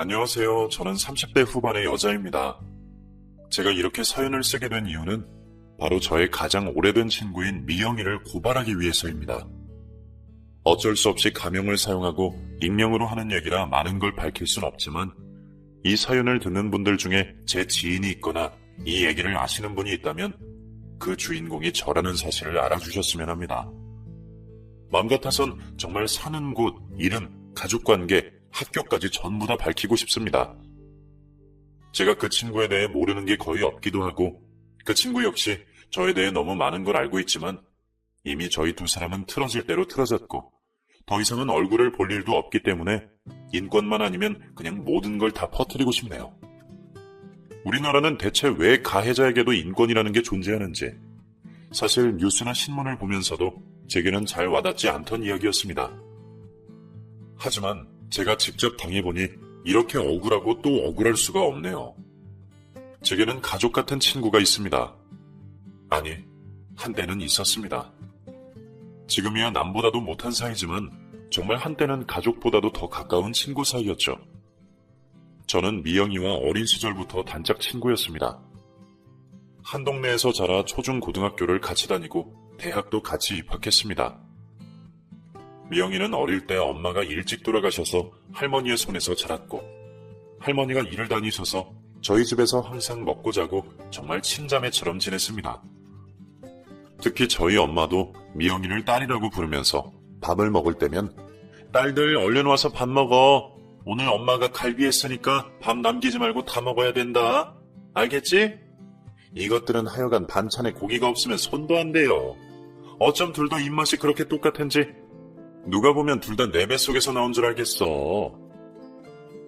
안녕하세요. 저는 30대 후반의 여자입니다. 제가 이렇게 사연을 쓰게 된 이유는 바로 저의 가장 오래된 친구인 미영이를 고발하기 위해서입니다. 어쩔 수 없이 가명을 사용하고 익명으로 하는 얘기라 많은 걸 밝힐 순 없지만 이 사연을 듣는 분들 중에 제 지인이 있거나 이 얘기를 아시는 분이 있다면 그 주인공이 저라는 사실을 알아주셨으면 합니다. 마음 같아선 정말 사는 곳, 이름, 가족관계, 학교까지 전부 다 밝히고 싶습니다. 제가 그 친구에 대해 모르는 게 거의 없기도 하고 그 친구 역시 저에 대해 너무 많은 걸 알고 있지만 이미 저희 두 사람은 틀어질 대로 틀어졌고 더 이상은 얼굴을 볼 일도 없기 때문에 인권만 아니면 그냥 모든 걸 다 퍼뜨리고 싶네요. 우리나라는 대체 왜 가해자에게도 인권이라는 게 존재하는지 사실 뉴스나 신문을 보면서도 제게는 잘 와닿지 않던 이야기였습니다. 하지만 제가 직접 당해보니 이렇게 억울하고 또 억울할 수가 없네요. 제게는 가족 같은 친구가 있습니다. 아니, 한때는 있었습니다. 지금이야 남보다도 못한 사이지만 정말 한때는 가족보다도 더 가까운 친구 사이였죠. 저는 미영이와 어린 시절부터 단짝 친구였습니다. 한 동네에서 자라 초중 고등학교를 같이 다니고 대학도 같이 입학했습니다. 미영이는 어릴 때 엄마가 일찍 돌아가셔서 할머니의 손에서 자랐고 할머니가 일을 다니셔서 저희 집에서 항상 먹고 자고 정말 친자매처럼 지냈습니다. 특히 저희 엄마도 미영이를 딸이라고 부르면서 밥을 먹을 때면 딸들 얼른 와서 밥 먹어. 오늘 엄마가 갈비 했으니까 밥 남기지 말고 다 먹어야 된다. 알겠지? 이것들은 하여간 반찬에 고기가 없으면 손도 안 대요. 어쩜 둘 다 입맛이 그렇게 똑같은지 누가 보면 둘 다 내 뱃속에서 나온 줄 알겠어.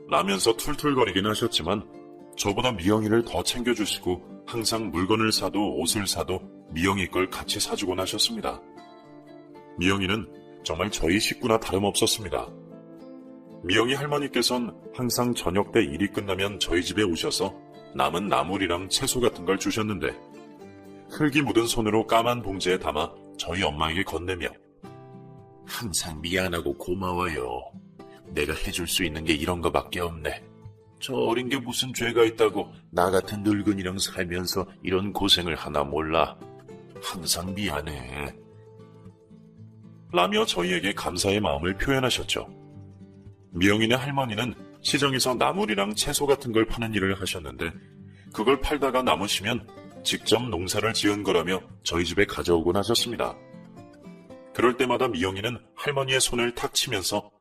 라면서 툴툴거리긴 하셨지만 저보다 미영이를 더 챙겨주시고 항상 물건을 사도 옷을 사도 미영이 걸 같이 사주곤 하셨습니다. 미영이는 정말 저희 식구나 다름없었습니다. 미영이 할머니께선 항상 저녁 때 일이 끝나면 저희 집에 오셔서 남은 나물이랑 채소 같은 걸 주셨는데 흙이 묻은 손으로 까만 봉지에 담아 저희 엄마에게 건네며 항상 미안하고 고마워요. 내가 해줄 수 있는 게 이런 거밖에 없네. 저 어린 게 무슨 죄가 있다고 나 같은 늙은이랑 살면서 이런 고생을 하나 몰라. 항상 미안해. 라며 저희에게 감사의 마음을 표현하셨죠. 미영이네 할머니는 시장에서 나물이랑 채소 같은 걸 파는 일을 하셨는데 그걸 팔다가 남으시면 직접 농사를 지은 거라며 저희 집에 가져오곤 하셨습니다. 그럴 때마다 미영이는 할머니의 손을 탁 치면서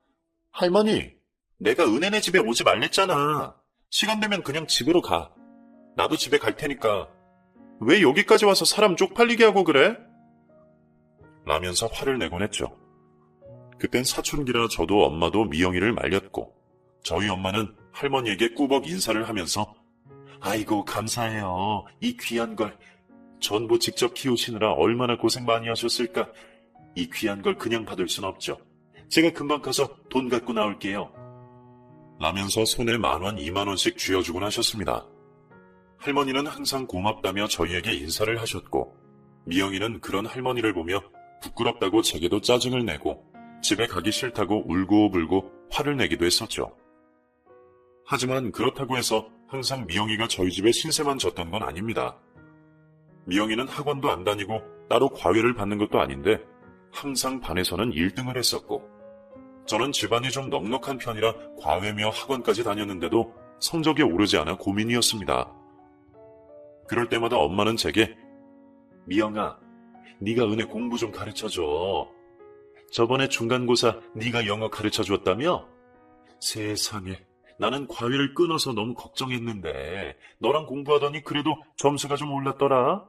할머니, 내가 은혜네 집에 오지 말랬잖아. 시간 되면 그냥 집으로 가. 나도 집에 갈 테니까. 왜 여기까지 와서 사람 쪽팔리게 하고 그래? 라면서 화를 내곤 했죠. 그땐 사춘기라 저도 엄마도 미영이를 말렸고 저희 엄마는 할머니에게 꾸벅 인사를 하면서 아이고 감사해요. 이 귀한 걸 전부 직접 키우시느라 얼마나 고생 많이 하셨을까. 이 귀한 걸 그냥 받을 순 없죠. 제가 금방 가서 돈 갖고 나올게요. 라면서 손에 10,000원, 20,000원씩 쥐어주곤 하셨습니다. 할머니는 항상 고맙다며 저희에게 인사를 하셨고 미영이는 그런 할머니를 보며 부끄럽다고 제게도 짜증을 내고 집에 가기 싫다고 울고불고 화를 내기도 했었죠. 하지만 그렇다고 해서 항상 미영이가 저희 집에 신세만 졌던 건 아닙니다. 미영이는 학원도 안 다니고 따로 과외를 받는 것도 아닌데 항상 반에서는 1등을 했었고 저는 집안이 좀 넉넉한 편이라 과외며 학원까지 다녔는데도 성적이 오르지 않아 고민이었습니다. 그럴 때마다 엄마는 제게 미영아, 네가 은혜 공부 좀 가르쳐줘. 저번에 중간고사 네가 영어 가르쳐줬다며? 세상에, 나는 과외를 끊어서 너무 걱정했는데 너랑 공부하더니 그래도 점수가 좀 올랐더라.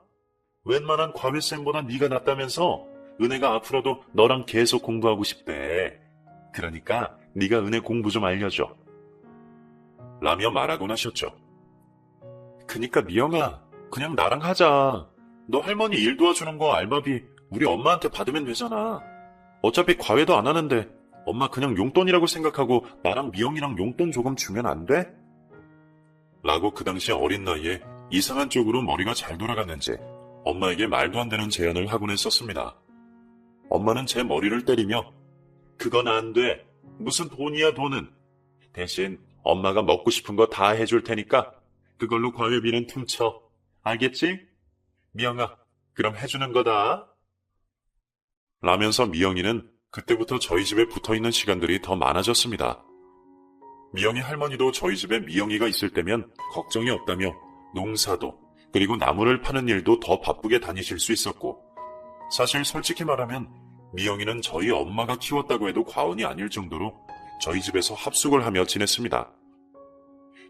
웬만한 과외쌤보다 네가 낫다면서 은혜가 앞으로도 너랑 계속 공부하고 싶대. 그러니까 네가 은혜 공부 좀 알려줘. 라며 말하곤 하셨죠. 그니까 미영아, 그냥 나랑 하자. 너 할머니 일 도와주는 거 알바비 우리 엄마한테 받으면 되잖아. 어차피 과외도 안 하는데 엄마 그냥 용돈이라고 생각하고 나랑 미영이랑 용돈 조금 주면 안 돼? 라고 그 당시 어린 나이에 이상한 쪽으로 머리가 잘 돌아갔는지 엄마에게 말도 안 되는 제안을 하곤 했었습니다. 엄마는 제 머리를 때리며 그건 안 돼. 무슨 돈이야 돈은. 대신 엄마가 먹고 싶은 거 다 해줄 테니까 그걸로 과외비는 퉁쳐. 알겠지? 미영아, 그럼 해주는 거다. 라면서 미영이는 그때부터 저희 집에 붙어있는 시간들이 더 많아졌습니다. 미영이 할머니도 저희 집에 미영이가 있을 때면 걱정이 없다며 농사도 그리고 나무를 파는 일도 더 바쁘게 다니실 수 있었고, 사실 솔직히 말하면 미영이는 저희 엄마가 키웠다고 해도 과언이 아닐 정도로 저희 집에서 합숙을 하며 지냈습니다.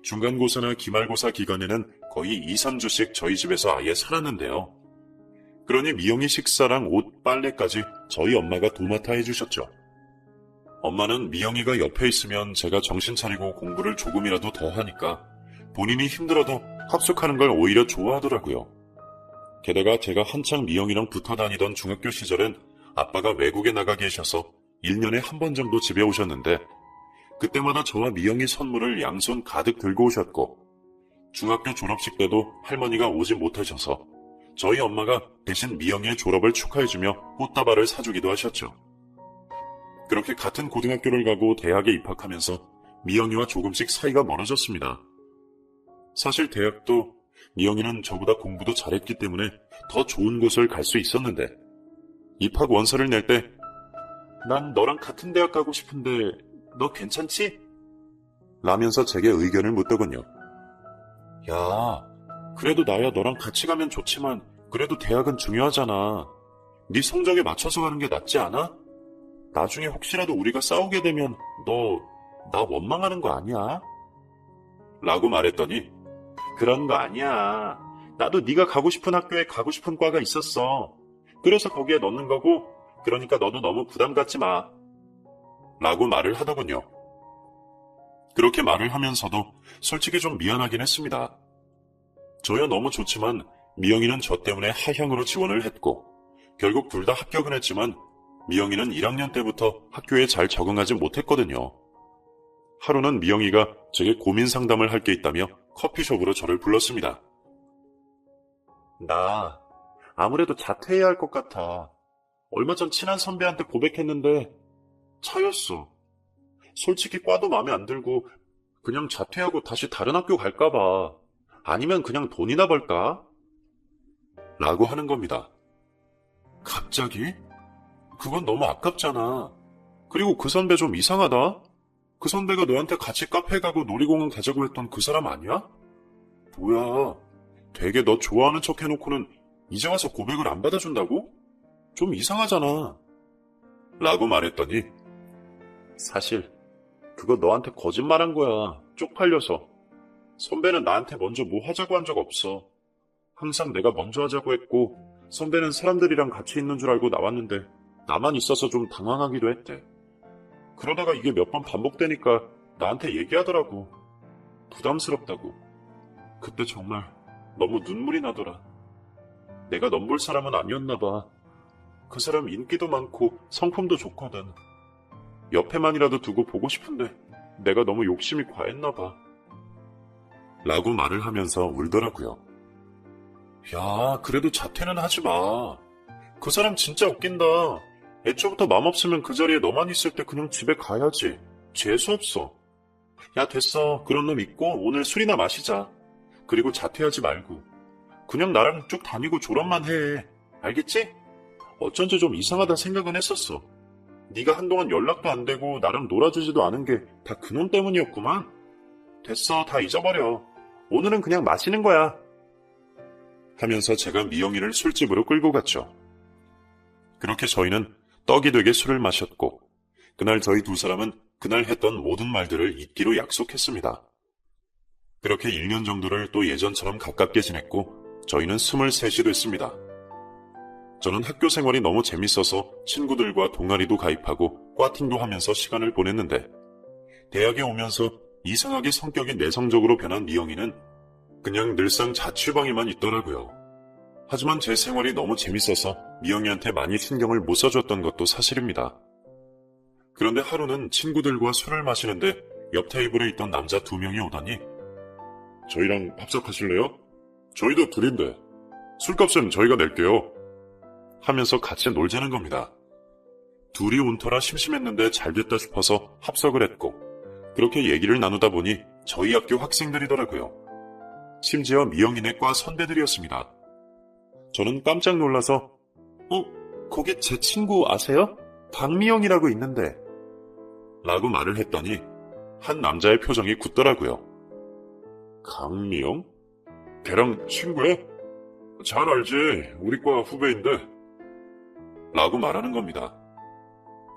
중간고사나 기말고사 기간에는 거의 2, 3주씩 저희 집에서 아예 살았는데요. 그러니 미영이 식사랑 옷, 빨래까지 저희 엄마가 도맡아 해주셨죠. 엄마는 미영이가 옆에 있으면 제가 정신 차리고 공부를 조금이라도 더 하니까 본인이 힘들어도 합숙하는 걸 오히려 좋아하더라고요. 게다가 제가 한창 미영이랑 붙어 다니던 중학교 시절엔 아빠가 외국에 나가 계셔서 1년에 한 번 정도 집에 오셨는데 그때마다 저와 미영이 선물을 양손 가득 들고 오셨고, 중학교 졸업식 때도 할머니가 오지 못하셔서 저희 엄마가 대신 미영이의 졸업을 축하해주며 꽃다발을 사주기도 하셨죠. 그렇게 같은 고등학교를 가고 대학에 입학하면서 미영이와 조금씩 사이가 멀어졌습니다. 사실 대학도 미영이는 저보다 공부도 잘했기 때문에 더 좋은 곳을 갈 수 있었는데, 입학 원서를 낼 때 난 너랑 같은 대학 가고 싶은데 너 괜찮지? 라면서 제게 의견을 묻더군요. 야, 그래도 나야 너랑 같이 가면 좋지만 그래도 대학은 중요하잖아. 네 성적에 맞춰서 가는 게 낫지 않아? 나중에 혹시라도 우리가 싸우게 되면 너 나 원망하는 거 아니야? 라고 말했더니 그런 거 아니야. 나도 네가 가고 싶은 학교에 가고 싶은 과가 있었어. 그래서 거기에 넣는 거고, 그러니까 너도 너무 부담 갖지 마. 라고 말을 하더군요. 그렇게 말을 하면서도 솔직히 좀 미안하긴 했습니다. 저야 너무 좋지만 미영이는 저 때문에 하향으로 지원을 했고, 결국 둘 다 합격은 했지만 미영이는 1학년 때부터 학교에 잘 적응하지 못했거든요. 하루는 미영이가 제게 고민 상담을 할 게 있다며 커피숍으로 저를 불렀습니다. 나 아무래도 자퇴해야 할 것 같아. 얼마 전 친한 선배한테 고백했는데 차였어. 솔직히 과도 마음에 안 들고 그냥 자퇴하고 다시 다른 학교 갈까 봐. 아니면 그냥 돈이나 벌까? 라고 하는 겁니다. 갑자기? 그건 너무 아깝잖아. 그리고 그 선배 좀 이상하다. 그 선배가 너한테 같이 카페 가고 놀이공원 가자고 했던 그 사람 아니야? 뭐야, 되게 너 좋아하는 척 해놓고는 이제 와서 고백을 안 받아준다고? 좀 이상하잖아. 라고 말했더니 사실 그거 너한테 거짓말한 거야. 쪽팔려서. 선배는 나한테 먼저 뭐 하자고 한 적 없어. 항상 내가 먼저 하자고 했고, 선배는 사람들이랑 같이 있는 줄 알고 나왔는데 나만 있어서 좀 당황하기도 했대. 그러다가 이게 몇 번 반복되니까 나한테 얘기하더라고. 부담스럽다고. 그때 정말 너무 눈물이 나더라. 내가 넘볼 사람은 아니었나 봐. 그 사람 인기도 많고 성품도 좋거든. 옆에만이라도 두고 보고 싶은데 내가 너무 욕심이 과했나 봐. 라고 말을 하면서 울더라고요. 야, 그래도 자퇴는 하지 마. 그 사람 진짜 웃긴다. 애초부터 맘 없으면 그 자리에 너만 있을 때 그냥 집에 가야지. 재수없어. 야, 됐어. 그런 놈 있고 오늘 술이나 마시자. 그리고 자퇴하지 말고 그냥 나랑 쭉 다니고 졸업만 해. 알겠지? 어쩐지 좀 이상하다 생각은 했었어. 네가 한동안 연락도 안 되고 나랑 놀아주지도 않은 게 다 그놈 때문이었구만. 됐어, 다 잊어버려. 오늘은 그냥 마시는 거야. 하면서 제가 미영이를 술집으로 끌고 갔죠. 그렇게 저희는 떡이 되게 술을 마셨고, 그날 저희 두 사람은 그날 했던 모든 말들을 잊기로 약속했습니다. 그렇게 1년 정도를 또 예전처럼 가깝게 지냈고 저희는 23이 됐습니다. 저는 학교 생활이 너무 재밌어서 친구들과 동아리도 가입하고 과팅도 하면서 시간을 보냈는데, 대학에 오면서 이상하게 성격이 내성적으로 변한 미영이는 그냥 늘상 자취방에만 있더라고요. 하지만 제 생활이 너무 재밌어서 미영이한테 많이 신경을 못 써줬던 것도 사실입니다. 그런데 하루는 친구들과 술을 마시는데 옆 테이블에 있던 남자 2명이 오더니 저희랑 합석하실래요? 저희도 둘인데 술값은 저희가 낼게요. 하면서 같이 놀자는 겁니다. 둘이 온 터라 심심했는데 잘됐다 싶어서 합석을 했고, 그렇게 얘기를 나누다 보니 저희 학교 학생들이더라고요. 심지어 미영이네 과 선배들이었습니다. 저는 깜짝 놀라서 거기 제 친구 아세요? 박미영이라고 있는데 라고 말을 했더니 한 남자의 표정이 굳더라고요. 강미영? 걔랑 친구야? 잘 알지. 우리 과 후배인데 라고 말하는 겁니다.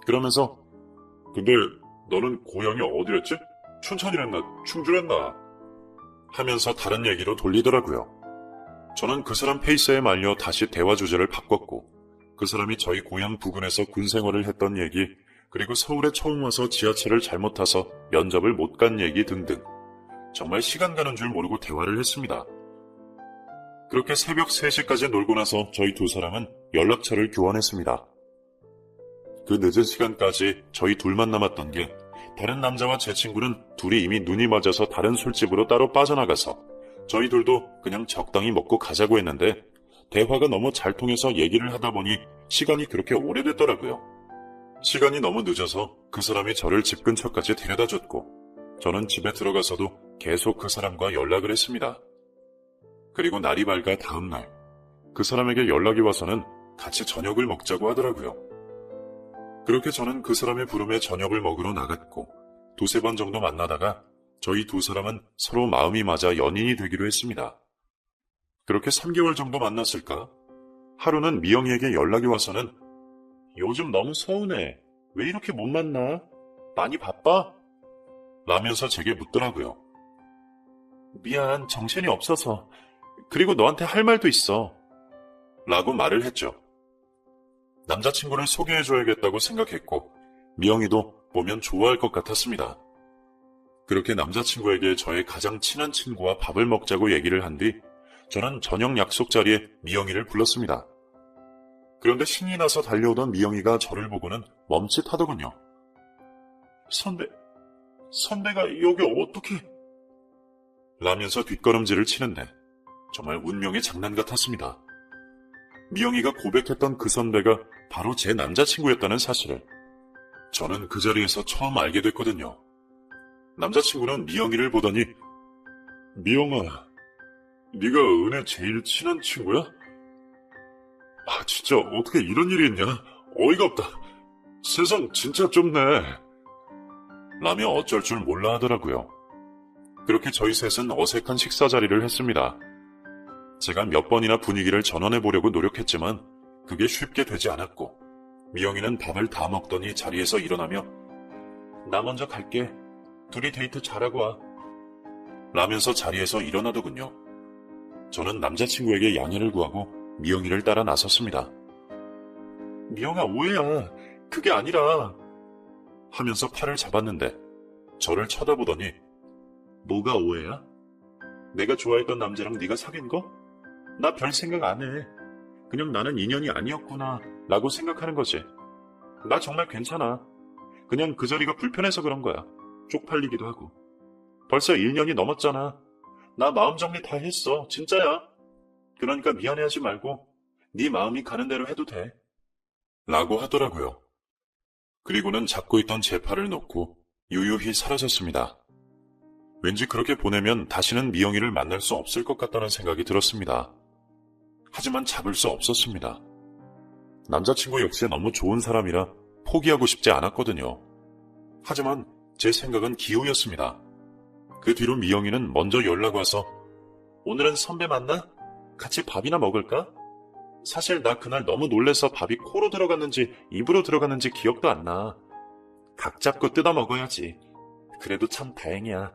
그러면서 근데 너는 고향이 어디랬지? 춘천이랬나 충주랬나? 하면서 다른 얘기로 돌리더라고요. 저는 그 사람 페이스에 말려 다시 대화 주제를 바꿨고 그 사람이 저희 고향 부근에서 군 생활을 했던 얘기, 그리고 서울에 처음 와서 지하철을 잘못 타서 면접을 못 간 얘기 등등 정말 시간 가는 줄 모르고 대화를 했습니다. 그렇게 새벽 3시까지 놀고 나서 저희 두 사람은 연락처를 교환했습니다. 그 늦은 시간까지 저희 둘만 남았던 게 다른 남자와 제 친구는 둘이 이미 눈이 맞아서 다른 술집으로 따로 빠져나가서 저희 둘도 그냥 적당히 먹고 가자고 했는데 대화가 너무 잘 통해서 얘기를 하다 보니 시간이 그렇게 오래됐더라고요. 시간이 너무 늦어서 그 사람이 저를 집 근처까지 데려다 줬고 저는 집에 들어가서도 계속 그 사람과 연락을 했습니다. 그리고 날이 밝아 다음 날 그 사람에게 연락이 와서는 같이 저녁을 먹자고 하더라고요. 그렇게 저는 그 사람의 부름에 저녁을 먹으러 나갔고 두세 번 정도 만나다가 저희 두 사람은 서로 마음이 맞아 연인이 되기로 했습니다. 그렇게 3개월 정도 만났을까? 하루는 미영이에게 연락이 와서는 요즘 너무 서운해. 왜 이렇게 못 만나? 많이 바빠? 라면서 제게 묻더라고요. 미안, 정신이 없어서. 그리고 너한테 할 말도 있어. 라고 말을 했죠. 남자친구를 소개해줘야겠다고 생각했고 미영이도 보면 좋아할 것 같았습니다. 그렇게 남자친구에게 저의 가장 친한 친구와 밥을 먹자고 얘기를 한 뒤 저는 저녁 약속 자리에 미영이를 불렀습니다. 그런데 신이 나서 달려오던 미영이가 저를 보고는 멈칫하더군요. 선배가 여기 어떻게... 라면서 뒷걸음질을 치는데 정말 운명의 장난 같았습니다. 미영이가 고백했던 그 선배가 바로 제 남자친구였다는 사실을 저는 그 자리에서 처음 알게 됐거든요. 남자친구는 미영이를 보더니 미영아, 네가 은혜 제일 친한 친구야? 아, 진짜 어떻게 이런 일이 있냐? 어이가 없다. 세상 진짜 좁네. 라며 어쩔 줄 몰라 하더라고요. 그렇게 저희 셋은 어색한 식사 자리를 했습니다. 제가 몇 번이나 분위기를 전환해보려고 노력했지만 그게 쉽게 되지 않았고 미영이는 밥을 다 먹더니 자리에서 일어나며 나 먼저 갈게. 둘이 데이트 잘하고 와. 라면서 자리에서 일어나더군요. 저는 남자친구에게 양해를 구하고 미영이를 따라 나섰습니다. 미영아, 오해야. 그게 아니라... 하면서 팔을 잡았는데 저를 쳐다보더니 뭐가 오해야? 내가 좋아했던 남자랑 네가 사귄 거? 나 별 생각 안 해. 그냥 나는 인연이 아니었구나 라고 생각하는 거지. 나 정말 괜찮아. 그냥 그 자리가 불편해서 그런 거야. 쪽팔리기도 하고. 벌써 1년이 넘었잖아. 나 마음 정리 다 했어. 진짜야. 그러니까 미안해하지 말고 네 마음이 가는 대로 해도 돼. 라고 하더라고요. 그리고는 잡고 있던 제 팔을 놓고 유유히 사라졌습니다. 왠지 그렇게 보내면 다시는 미영이를 만날 수 없을 것 같다는 생각이 들었습니다. 하지만 잡을 수 없었습니다. 남자친구 역시 너무 좋은 사람이라 포기하고 싶지 않았거든요. 하지만 제 생각은 기우였습니다. 그 뒤로 미영이는 먼저 연락 와서 오늘은 선배 만나? 같이 밥이나 먹을까? 사실 나 그날 너무 놀래서 밥이 코로 들어갔는지 입으로 들어갔는지 기억도 안 나. 각 잡고 뜯어 먹어야지. 그래도 참 다행이야.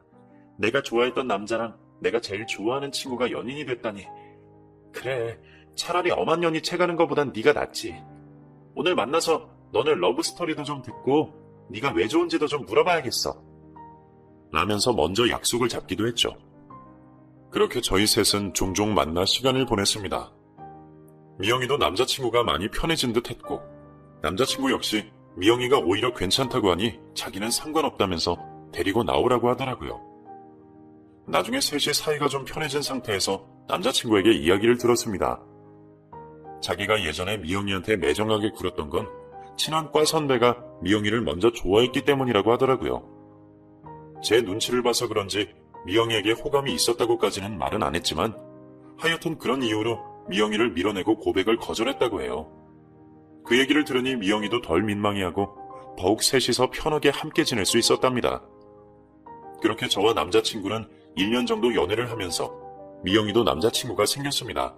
내가 좋아했던 남자랑 내가 제일 좋아하는 친구가 연인이 됐다니. 그래, 차라리 엄한 년이 채가는 것보단 네가 낫지. 오늘 만나서 너네 러브스토리도 좀 듣고 네가 왜 좋은지도 좀 물어봐야겠어. 라면서 먼저 약속을 잡기도 했죠. 그렇게 저희 셋은 종종 만나 시간을 보냈습니다. 미영이도 남자친구가 많이 편해진 듯 했고 남자친구 역시 미영이가 오히려 괜찮다고 하니 자기는 상관없다면서 데리고 나오라고 하더라고요. 나중에 셋이 사이가 좀 편해진 상태에서 남자친구에게 이야기를 들었습니다. 자기가 예전에 미영이한테 매정하게 굴었던 건 친한 과 선배가 미영이를 먼저 좋아했기 때문이라고 하더라고요. 제 눈치를 봐서 그런지 미영이에게 호감이 있었다고까지는 말은 안 했지만 하여튼 그런 이유로 미영이를 밀어내고 고백을 거절했다고 해요. 그 얘기를 들으니 미영이도 덜 민망해하고 더욱 셋이서 편하게 함께 지낼 수 있었답니다. 그렇게 저와 남자친구는 1년 정도 연애를 하면서 미영이도 남자친구가 생겼습니다.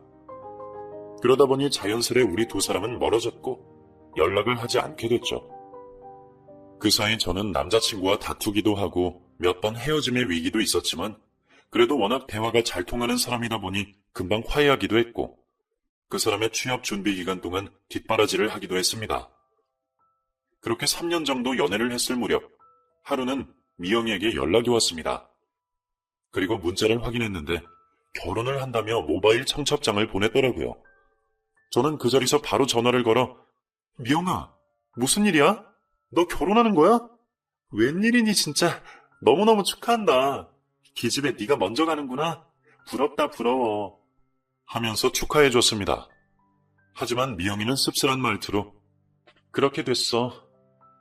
그러다 보니 자연스레 우리 두 사람은 멀어졌고 연락을 하지 않게 됐죠. 그 사이 저는 남자친구와 다투기도 하고 몇 번 헤어짐의 위기도 있었지만 그래도 워낙 대화가 잘 통하는 사람이다 보니 금방 화해하기도 했고 그 사람의 취업 준비 기간 동안 뒷바라지를 하기도 했습니다. 그렇게 3년 정도 연애를 했을 무렵 하루는 미영이에게 연락이 왔습니다. 그리고 문자를 확인했는데 결혼을 한다며 모바일 청첩장을 보냈더라고요. 저는 그 자리에서 바로 전화를 걸어 미영아, 무슨 일이야? 너 결혼하는 거야? 웬일이니 진짜 너무너무 축하한다. 기집애 네가 먼저 가는구나. 부럽다 부러워. 하면서 축하해줬습니다. 하지만 미영이는 씁쓸한 말투로 그렇게 됐어.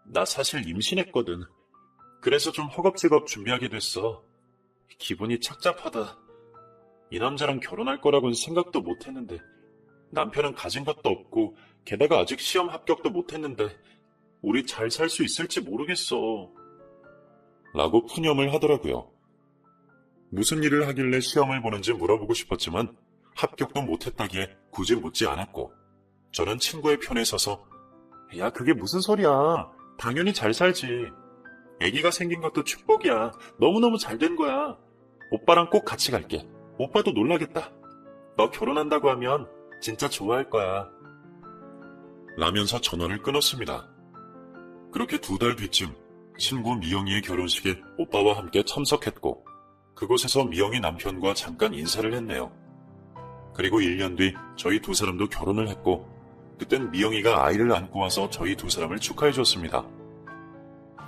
나 사실 임신했거든. 그래서 좀 허겁지겁 준비하게 됐어. 기분이 착잡하다. 이 남자랑 결혼할 거라고는 생각도 못했는데 남편은 가진 것도 없고 게다가 아직 시험 합격도 못했는데 우리 잘 살 수 있을지 모르겠어. 라고 푸념을 하더라고요. 무슨 일을 하길래 시험을 보는지 물어보고 싶었지만 합격도 못했다기에 굳이 묻지 않았고 저는 친구의 편에 서서 야 그게 무슨 소리야. 당연히 잘 살지. 아기가 생긴 것도 축복이야. 너무너무 잘 된 거야. 오빠랑 꼭 같이 갈게. 오빠도 놀라겠다. 너 결혼한다고 하면 진짜 좋아할 거야. 라면서 전화를 끊었습니다. 그렇게 2달 뒤쯤 친구 미영이의 결혼식에 오빠와 함께 참석했고 그곳에서 미영이 남편과 잠깐 인사를 했네요. 그리고 1년 뒤 저희 두 사람도 결혼을 했고 그땐 미영이가 아이를 안고 와서 저희 두 사람을 축하해줬습니다.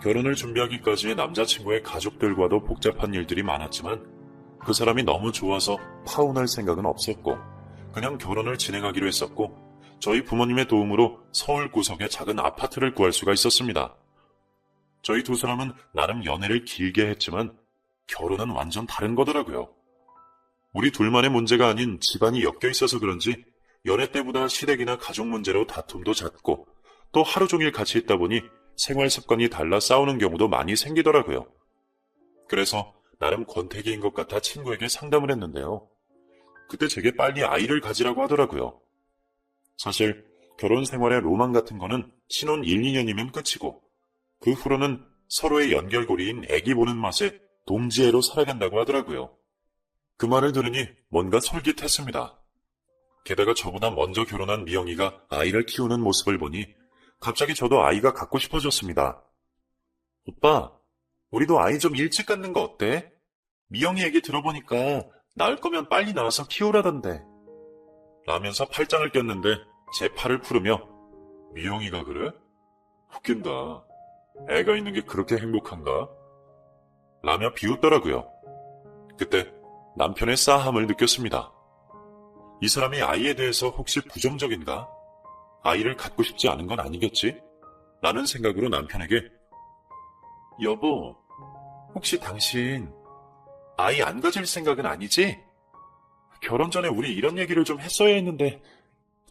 결혼을 준비하기까지 남자친구의 가족들과도 복잡한 일들이 많았지만 그 사람이 너무 좋아서 파혼할 생각은 없었고 그냥 결혼을 진행하기로 했었고 저희 부모님의 도움으로 서울 구석에 작은 아파트를 구할 수가 있었습니다. 저희 두 사람은 나름 연애를 길게 했지만 결혼은 완전 다른 거더라고요. 우리 둘만의 문제가 아닌 집안이 엮여 있어서 그런지 연애 때보다 시댁이나 가족 문제로 다툼도 잦고 또 하루 종일 같이 있다 보니 생활 습관이 달라 싸우는 경우도 많이 생기더라고요. 그래서 나름 권태기인 것 같아 친구에게 상담을 했는데요. 그때 제게 빨리 아이를 가지라고 하더라고요. 사실 결혼 생활의 로망 같은 거는 신혼 1, 2년이면 끝이고 그 후로는 서로의 연결고리인 아기 보는 맛에 동지애로 살아간다고 하더라고요. 그 말을 들으니 뭔가 솔깃했습니다. 게다가 저보다 먼저 결혼한 미영이가 아이를 키우는 모습을 보니 갑자기 저도 아이가 갖고 싶어졌습니다. 오빠, 우리도 아이 좀 일찍 갖는 거 어때? 미영이 얘기 들어보니까 낳을 거면 빨리 낳아서 키우라던데. 라면서 팔짱을 꼈는데 제 팔을 풀으며 미영이가 그래? 웃긴다. 애가 있는 게 그렇게 행복한가? 라며 비웃더라고요. 그때 남편의 싸함을 느꼈습니다. 이 사람이 아이에 대해서 혹시 부정적인가? 아이를 갖고 싶지 않은 건 아니겠지? 라는 생각으로 남편에게 여보, 혹시 당신 아이 안 가질 생각은 아니지? 결혼 전에 우리 이런 얘기를 좀 했어야 했는데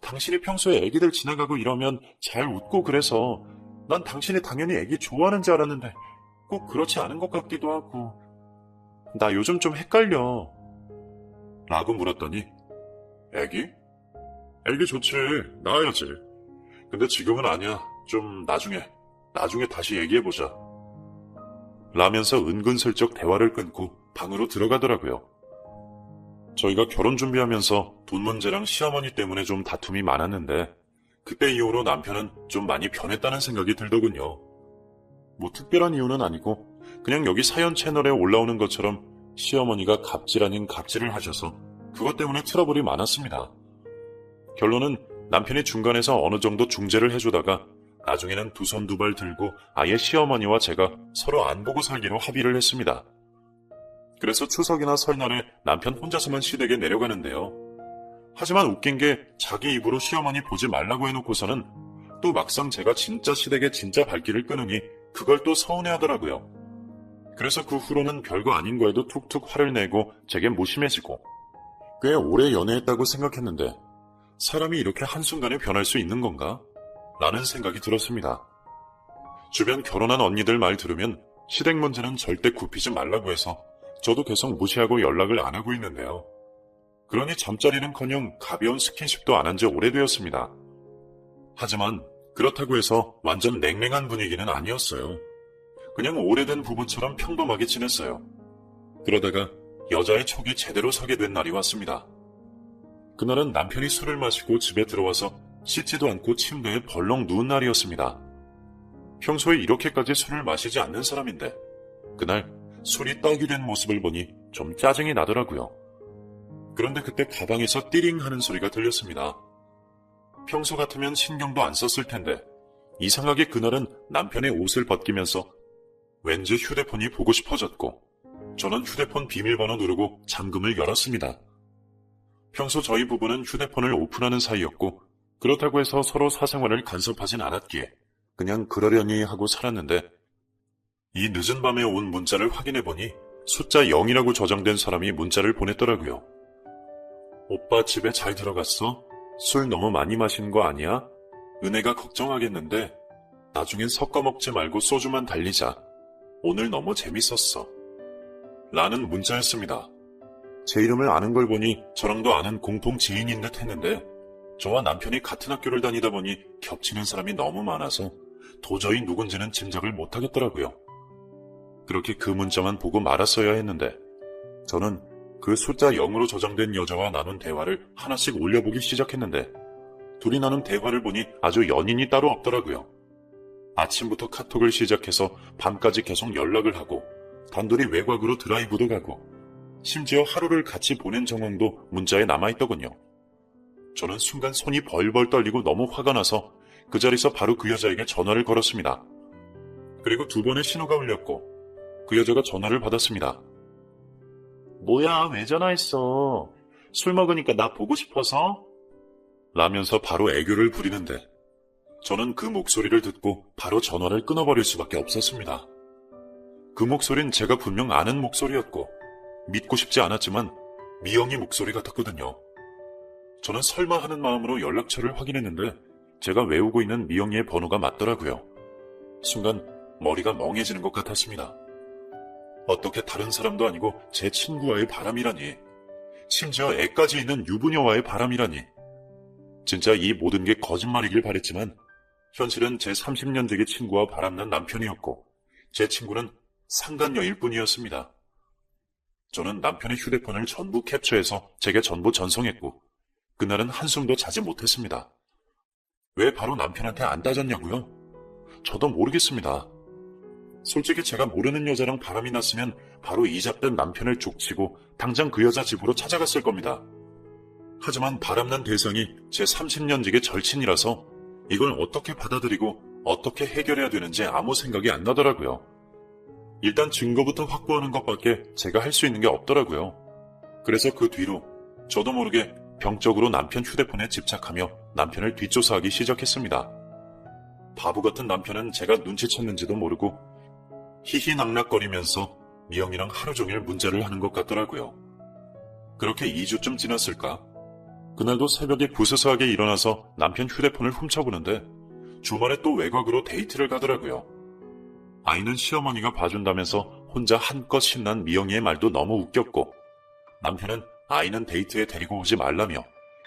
당신이 평소에 애기들 지나가고 이러면 잘 웃고 그래서 난 당신이 당연히 애기 좋아하는 줄 알았는데 꼭 그렇지 않은 것 같기도 하고 나 요즘 좀 헷갈려. 라고 물었더니 애기? 애기 좋지. 낳아야지. 근데 지금은 아니야. 좀 나중에 다시 얘기해보자. 라면서 은근슬쩍 대화를 끊고 방으로 들어가더라고요. 저희가 결혼 준비하면서 돈 문제랑 시어머니 때문에 좀 다툼이 많았는데 그때 이후로 남편은 좀 많이 변했다는 생각이 들더군요. 뭐 특별한 이유는 아니고 그냥 여기 사연 채널에 올라오는 것처럼 시어머니가 갑질 아닌 갑질을 하셔서 그것 때문에 트러블이 많았습니다. 결론은 남편이 중간에서 어느 정도 중재를 해주다가 나중에는 두 손 두 발 들고 아예 시어머니와 제가 서로 안 보고 살기로 합의를 했습니다. 그래서 추석이나 설날에 남편 혼자서만 시댁에 내려가는데요. 하지만 웃긴 게 자기 입으로 시어머니 보지 말라고 해놓고서는 또 막상 제가 진짜 시댁에 진짜 발길을 끄느니 그걸 또 서운해하더라고요. 그래서 그 후로는 별거 아닌 거에도 툭툭 화를 내고 제게 무심해지고 꽤 오래 연애했다고 생각했는데 사람이 이렇게 한순간에 변할 수 있는 건가? 라는 생각이 들었습니다. 주변 결혼한 언니들 말 들으면 시댁 문제는 절대 굽히지 말라고 해서 저도 계속 무시하고 연락을 안 하고 있는데요. 그러니 잠자리는커녕 가벼운 스킨십도 안 한 지 오래되었습니다. 하지만 그렇다고 해서 완전 냉랭한 분위기는 아니었어요. 그냥 오래된 부부처럼 평범하게 지냈어요. 그러다가 여자의 촉이 제대로 서게 된 날이 왔습니다. 그날은 남편이 술을 마시고 집에 들어와서 씻지도 않고 침대에 벌렁 누운 날이었습니다. 평소에 이렇게까지 술을 마시지 않는 사람인데 그날 술이 떡이 된 모습을 보니 좀 짜증이 나더라고요. 그런데 그때 가방에서 띠링 하는 소리가 들렸습니다. 평소 같으면 신경도 안 썼을 텐데 이상하게 그날은 남편의 옷을 벗기면서 왠지 휴대폰이 보고 싶어졌고 저는 휴대폰 비밀번호 누르고 잠금을 열었습니다. 평소 저희 부부는 휴대폰을 오픈하는 사이였고 그렇다고 해서 서로 사생활을 간섭하진 않았기에 그냥 그러려니 하고 살았는데 이 늦은 밤에 온 문자를 확인해보니 숫자 0이라고 저장된 사람이 문자를 보냈더라고요. 오빠 집에 잘 들어갔어? 술 너무 많이 마신 거 아니야? 은혜가 걱정하겠는데 나중엔 섞어 먹지 말고 소주만 달리자. 오늘 너무 재밌었어. 라는 문자였습니다. 제 이름을 아는 걸 보니 저랑도 아는 공통 지인인 듯 했는데 저와 남편이 같은 학교를 다니다 보니 겹치는 사람이 너무 많아서 도저히 누군지는 짐작을 못하겠더라고요. 그렇게 그 문자만 보고 말았어야 했는데 저는 그 숫자 0으로 저장된 여자와 나눈 대화를 하나씩 올려보기 시작했는데 둘이 나눈 대화를 보니 아주 연인이 따로 없더라고요. 아침부터 카톡을 시작해서 밤까지 계속 연락을 하고 단둘이 외곽으로 드라이브도 가고 심지어 하루를 같이 보낸 정황도 문자에 남아있더군요. 저는 순간 손이 벌벌 떨리고 너무 화가 나서 그 자리에서 바로 그 여자에게 전화를 걸었습니다. 그리고 2번의 신호가 울렸고 그 여자가 전화를 받았습니다. 뭐야, 왜 전화했어? 술 먹으니까 나 보고 싶어서? 라면서 바로 애교를 부리는데 저는 그 목소리를 듣고 바로 전화를 끊어버릴 수밖에 없었습니다. 그 목소린 제가 분명 아는 목소리였고 믿고 싶지 않았지만 미영이 목소리 같았거든요. 저는 설마 하는 마음으로 연락처를 확인했는데 제가 외우고 있는 미영이의 번호가 맞더라고요. 순간 머리가 멍해지는 것 같았습니다. 어떻게 다른 사람도 아니고 제 친구와의 바람이라니, 심지어 애까지 있는 유부녀와의 바람이라니. 진짜 이 모든 게 거짓말이길 바랬지만 현실은 제 30년 되기 친구와 바람난 남편이었고 제 친구는 상간녀일 뿐이었습니다. 저는 남편의 휴대폰을 전부 캡처해서 제게 전부 전송했고 그날은 한숨도 자지 못했습니다. 왜 바로 남편한테 안 따졌냐고요? 저도 모르겠습니다. 솔직히 제가 모르는 여자랑 바람이 났으면 바로 이잡된 남편을 족치고 당장 그 여자 집으로 찾아갔을 겁니다. 하지만 바람난 대상이 제 30년 지기 절친이라서 이걸 어떻게 받아들이고 어떻게 해결해야 되는지 아무 생각이 안 나더라고요. 일단 증거부터 확보하는 것밖에 제가 할 수 있는 게 없더라고요. 그래서 그 뒤로 저도 모르게 병적으로 남편 휴대폰에 집착하며 남편을 뒷조사하기 시작했습니다. 바보 같은 남편은 제가 눈치챘는지도 모르고 희희낙낙거리면서 미영이랑 하루 종일 문자를 하는 것 같더라고요. 그렇게 2주쯤 지났을까? 그날도 새벽에 부스스하게 일어나서 남편 휴대폰을 훔쳐보는데 주말에 또 외곽으로 데이트를 가더라고요. 아이는 시어머니가 봐준다면서 혼자 한껏 신난 미영이의 말도 너무 웃겼고 남편은 아이는 데이트에 데리고 오지 말라며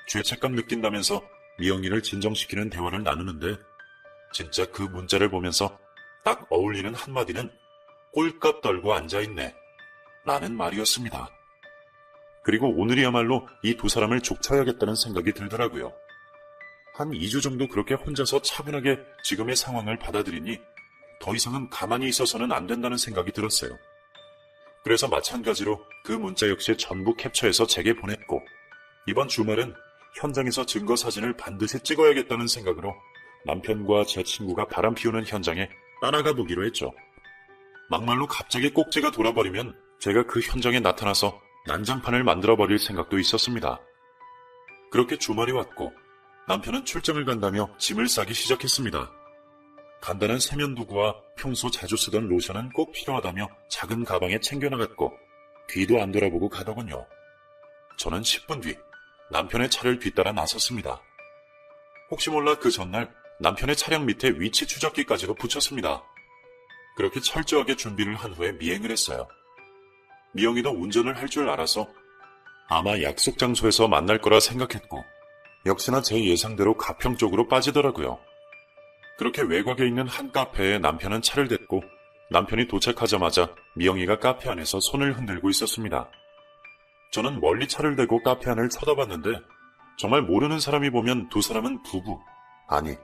죄책감 느낀다면서 미영이를 진정시키는 대화를 나누는데 진짜 그 문자를 보면서 딱 어울리는 한마디는 꼴값 떨고 앉아있네 라는 말이었습니다. 그리고 오늘이야말로 이 두 사람을 족쳐야겠다는 생각이 들더라고요. 한 2주 정도 그렇게 혼자서 차분하게 지금의 상황을 받아들이니 더 이상은 가만히 있어서는 안 된다는 생각이 들었어요. 그래서 마찬가지로 그 문자 역시 전부 캡처해서 제게 보냈고 이번 주말은 현장에서 증거 사진을 반드시 찍어야겠다는 생각으로 남편과 제 친구가 바람 피우는 현장에 따라가 보기로 했죠. 막말로 갑자기 꼭지가 돌아버리면 제가 그 현장에 나타나서 난장판을 만들어버릴 생각도 있었습니다. 그렇게 주말이 왔고 남편은 출장을 간다며 짐을 싸기 시작했습니다. 간단한 세면도구와 평소 자주 쓰던 로션은 꼭 필요하다며 작은 가방에 챙겨나갔고 뒤도 안 돌아보고 가더군요. 저는 10분 뒤 남편의 차를 뒤따라 나섰습니다. 혹시 몰라 그 전날 남편의 차량 밑에 위치 추적기까지도 붙였습니다. 그렇게 철저하게 준비를 한 후에 미행을 했어요. 미영이도 운전을 할 줄 알아서 아마 약속 장소에서 만날 거라 생각했고 역시나 제 예상대로 가평 쪽으로 빠지더라고요. 그렇게 외곽에 있는 한 카페에 남편은 차를 댔고 남편이 도착하자마자 미영이가 카페 안에서 손을 흔들고 있었습니다. 저는 멀리 차를 대고 카페 안을 쳐다봤는데 정말 모르는 사람이 보면 두 사람은 부부, 아니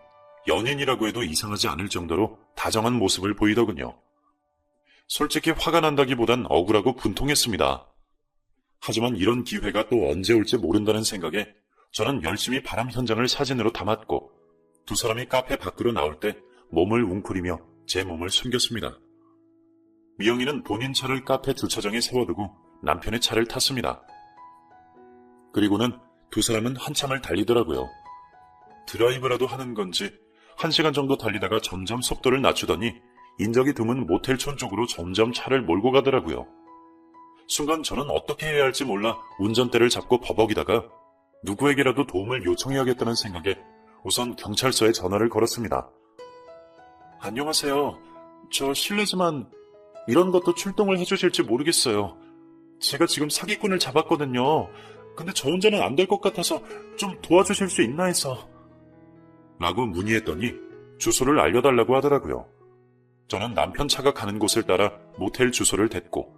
연인이라고 해도 이상하지 않을 정도로 다정한 모습을 보이더군요. 솔직히 화가 난다기보단 억울하고 분통했습니다. 하지만 이런 기회가 또 언제 올지 모른다는 생각에 저는 열심히 바람 현장을 사진으로 담았고 두 사람이 카페 밖으로 나올 때 몸을 웅크리며 제 몸을 숨겼습니다. 미영이는 본인 차를 카페 주차장에 세워두고 남편의 차를 탔습니다. 그리고는 두 사람은 한참을 달리더라고요. 드라이브라도 하는 건지 1시간 정도 달리다가 점점 속도를 낮추더니 인적이 드문 모텔촌 쪽으로 점점 차를 몰고 가더라고요. 순간 저는 어떻게 해야 할지 몰라 운전대를 잡고 버벅이다가 누구에게라도 도움을 요청해야겠다는 생각에 우선 경찰서에 전화를 걸었습니다. 안녕하세요. 저 실례지만 이런 것도 출동을 해주실지 모르겠어요. 제가 지금 사기꾼을 잡았거든요. 근데 저 혼자는 안 될 것 같아서 좀 도와주실 수 있나 해서. 라고 문의했더니 주소를 알려달라고 하더라고요. 저는 남편 차가 가는 곳을 따라 모텔 주소를 댔고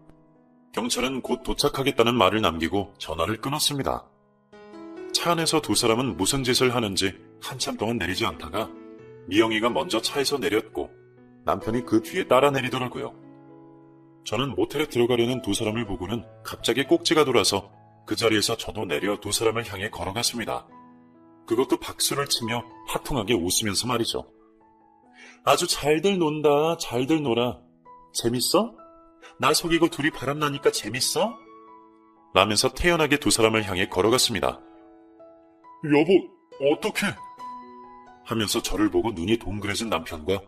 경찰은 곧 도착하겠다는 말을 남기고 전화를 끊었습니다. 차 안에서 두 사람은 무슨 짓을 하는지 한참 동안 내리지 않다가 미영이가 먼저 차에서 내렸고 남편이 그 뒤에 따라 내리더라고요. 저는 모텔에 들어가려는 두 사람을 보고는 갑자기 꼭지가 돌아서 그 자리에서 저도 내려 두 사람을 향해 걸어갔습니다. 그것도 박수를 치며 화통하게 웃으면서 말이죠. 아주 잘들 논다, 잘들 놀아. 재밌어? 나 속이고 둘이 바람나니까 재밌어? 라면서 태연하게 두 사람을 향해 걸어갔습니다. 여보, 어떡해? 하면서 저를 보고 눈이 동그래진 남편과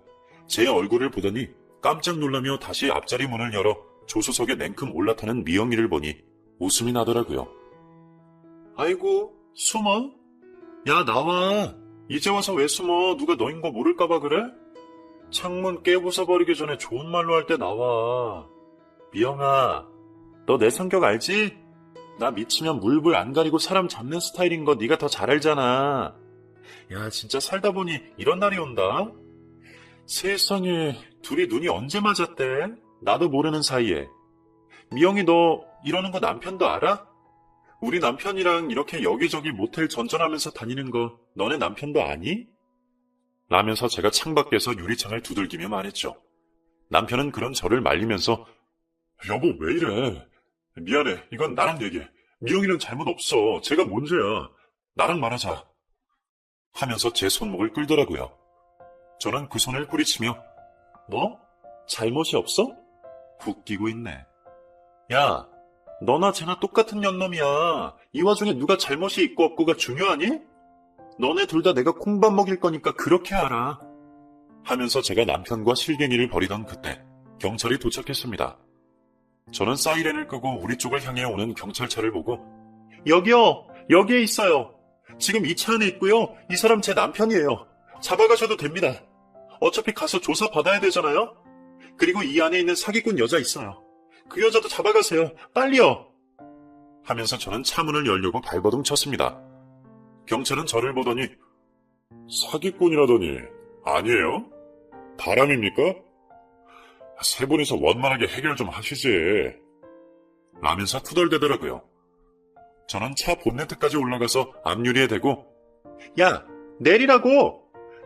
제 얼굴을 보더니 깜짝 놀라며 다시 앞자리 문을 열어 조수석에 냉큼 올라타는 미영이를 보니 웃음이 나더라고요. 아이고, 숨어? 야, 나와. 이제 와서 왜 숨어? 누가 너인 거 모를까봐 그래? 창문 깨부숴버리기 전에 좋은 말로 할 때 나와. 미영아, 너 내 성격 알지? 나 미치면 물불 안 가리고 사람 잡는 스타일인 거 네가 더 잘 알잖아. 야, 진짜 살다 보니 이런 날이 온다. 세상에, 둘이 눈이 언제 맞았대? 나도 모르는 사이에. 미영이 너 이러는 거 남편도 알아? 우리 남편이랑 이렇게 여기저기 모텔 전전하면서 다니는 거 너네 남편도 아니? 라면서 제가 창밖에서 유리창을 두들기며 말했죠. 남편은 그런 저를 말리면서 여보 왜 이래? 미안해. 이건 나랑 얘기해. 미영이는 잘못 없어. 제가 문제야. 나랑 말하자. 하면서 제 손목을 끌더라고요. 저는 그 손을 뿌리치며 너? 잘못이 없어? 웃기고 있네. 야, 너나 쟤나 똑같은 년놈이야. 이 와중에 누가 잘못이 있고 없고가 중요하니? 너네 둘 다 내가 콩밥 먹일 거니까 그렇게 알아. 하면서 제가 남편과 실갱이를 벌이던 그때 경찰이 도착했습니다. 저는 사이렌을 끄고 우리 쪽을 향해 오는 경찰차를 보고 여기요! 여기에 있어요. 지금 이 차 안에 있고요. 이 사람 제 남편이에요. 잡아가셔도 됩니다. 어차피 가서 조사 받아야 되잖아요. 그리고 이 안에 있는 사기꾼 여자 있어요. 그 여자도 잡아가세요. 빨리요. 하면서 저는 차 문을 열려고 발버둥 쳤습니다. 경찰은 저를 보더니 사기꾼이라더니 아니에요? 바람입니까? 세 분이서 원만하게 해결 좀 하시지. 라면서 투덜대더라고요. 저는 차 본네트까지 올라가서 앞유리에 대고 야, 내리라고!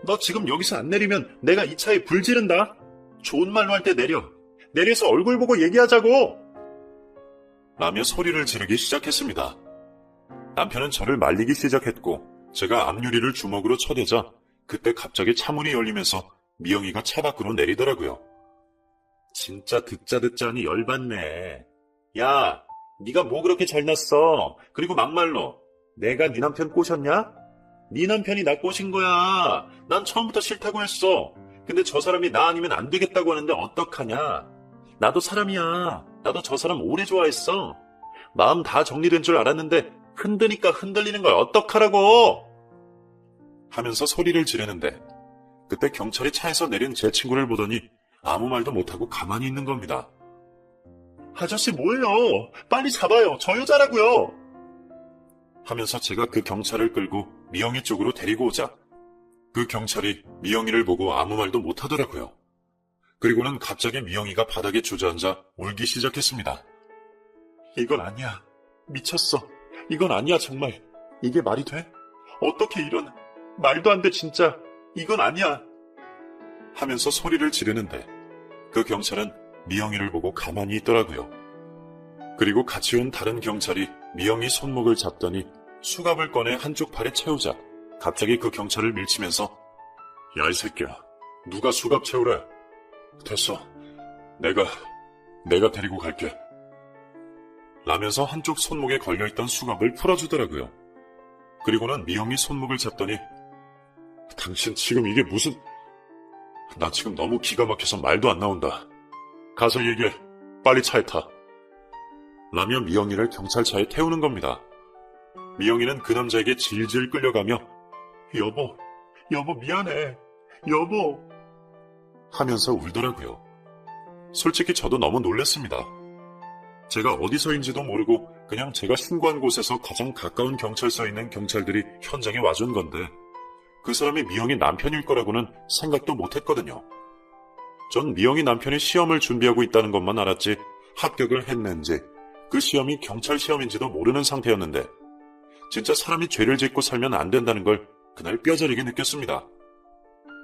너 지금 여기서 안 내리면 내가 이 차에 불 지른다. 좋은 말로 할 때 내려. 내려서 얼굴 보고 얘기하자고! 라며 소리를 지르기 시작했습니다. 남편은 저를 말리기 시작했고 제가 앞유리를 주먹으로 쳐대자 그때 갑자기 차문이 열리면서 미영이가 차 밖으로 내리더라고요. 진짜 듣자 하니 열받네. 야, 네가 뭐 그렇게 잘났어? 그리고 막말로 내가 네 남편 꼬셨냐? 네 남편이 나 꼬신 거야. 난 처음부터 싫다고 했어. 근데 저 사람이 나 아니면 안 되겠다고 하는데 어떡하냐? 나도 사람이야. 나도 저 사람 오래 좋아했어. 마음 다 정리된 줄 알았는데 흔드니까 흔들리는 걸 어떡하라고! 하면서 소리를 지르는데 그때 경찰이 차에서 내린 제 친구를 보더니 아무 말도 못하고 가만히 있는 겁니다. 아저씨 뭐예요? 빨리 잡아요. 저 여자라고요. 하면서 제가 그 경찰을 끌고 미영이 쪽으로 데리고 오자 그 경찰이 미영이를 보고 아무 말도 못하더라고요. 그리고는 갑자기 미영이가 바닥에 주저앉아 울기 시작했습니다. 이건 아니야. 미쳤어. 이건 아니야 정말. 이게 말이 돼? 어떻게 이런... 말도 안 돼 진짜. 이건 아니야. 하면서 소리를 지르는데 그 경찰은 미영이를 보고 가만히 있더라고요. 그리고 같이 온 다른 경찰이 미영이 손목을 잡더니 수갑을 꺼내 한쪽 팔에 채우자 갑자기 그 경찰을 밀치면서 야 이 새끼야. 누가 수갑 채우래. 됐어. 내가 데리고 갈게. 라면서 한쪽 손목에 걸려있던 수갑을 풀어주더라고요. 그리고는 미영이 손목을 잡더니 당신 지금 이게 무슨... 나 지금 너무 기가 막혀서 말도 안 나온다. 가서 얘기해. 빨리 차에 타. 라며 미영이를 경찰차에 태우는 겁니다. 미영이는 그 남자에게 질질 끌려가며 여보 미안해. 여보 하면서 울더라고요. 솔직히 저도 너무 놀랐습니다. 제가 어디서인지도 모르고 그냥 제가 신고한 곳에서 가장 가까운 경찰서에 있는 경찰들이 현장에 와준 건데 그 사람이 미영이 남편일 거라고는 생각도 못했거든요. 전 미영이 남편이 시험을 준비하고 있다는 것만 알았지 합격을 했는지 그 시험이 경찰 시험인지도 모르는 상태였는데 진짜 사람이 죄를 짓고 살면 안 된다는 걸 그날 뼈저리게 느꼈습니다.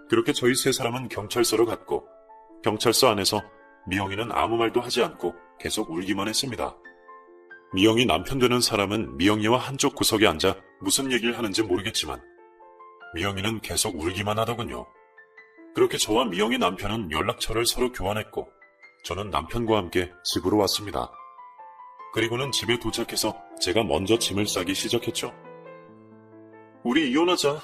그렇게 저희 세 사람은 경찰서로 갔고 경찰서 안에서 미영이는 아무 말도 하지 않고 계속 울기만 했습니다. 미영이 남편 되는 사람은 미영이와 한쪽 구석에 앉아 무슨 얘기를 하는지 모르겠지만 미영이는 계속 울기만 하더군요. 그렇게 저와 미영이 남편은 연락처를 서로 교환했고 저는 남편과 함께 집으로 왔습니다. 그리고는 집에 도착해서 제가 먼저 짐을 싸기 시작했죠. 우리 이혼하자.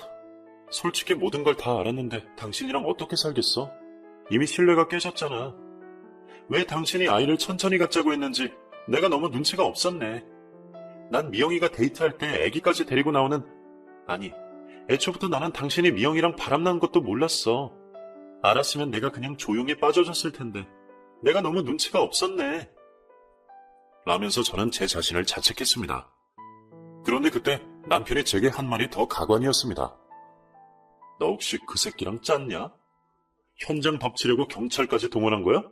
솔직히 모든 걸 다 알았는데 당신이랑 어떻게 살겠어? 이미 신뢰가 깨졌잖아. 왜 당신이 아이를 천천히 갖자고 했는지 내가 너무 눈치가 없었네. 난 미영이가 데이트할 때 아기까지 데리고 나오는... 아니, 애초부터 나는 당신이 미영이랑 바람난 것도 몰랐어. 알았으면 내가 그냥 조용히 빠져줬을 텐데 내가 너무 눈치가 없었네. 라면서 저는 제 자신을 자책했습니다. 그런데 그때 남편이 제게 한 말이 더 가관이었습니다. 너 혹시 그 새끼랑 짰냐? 현장 덮치려고 경찰까지 동원한 거야?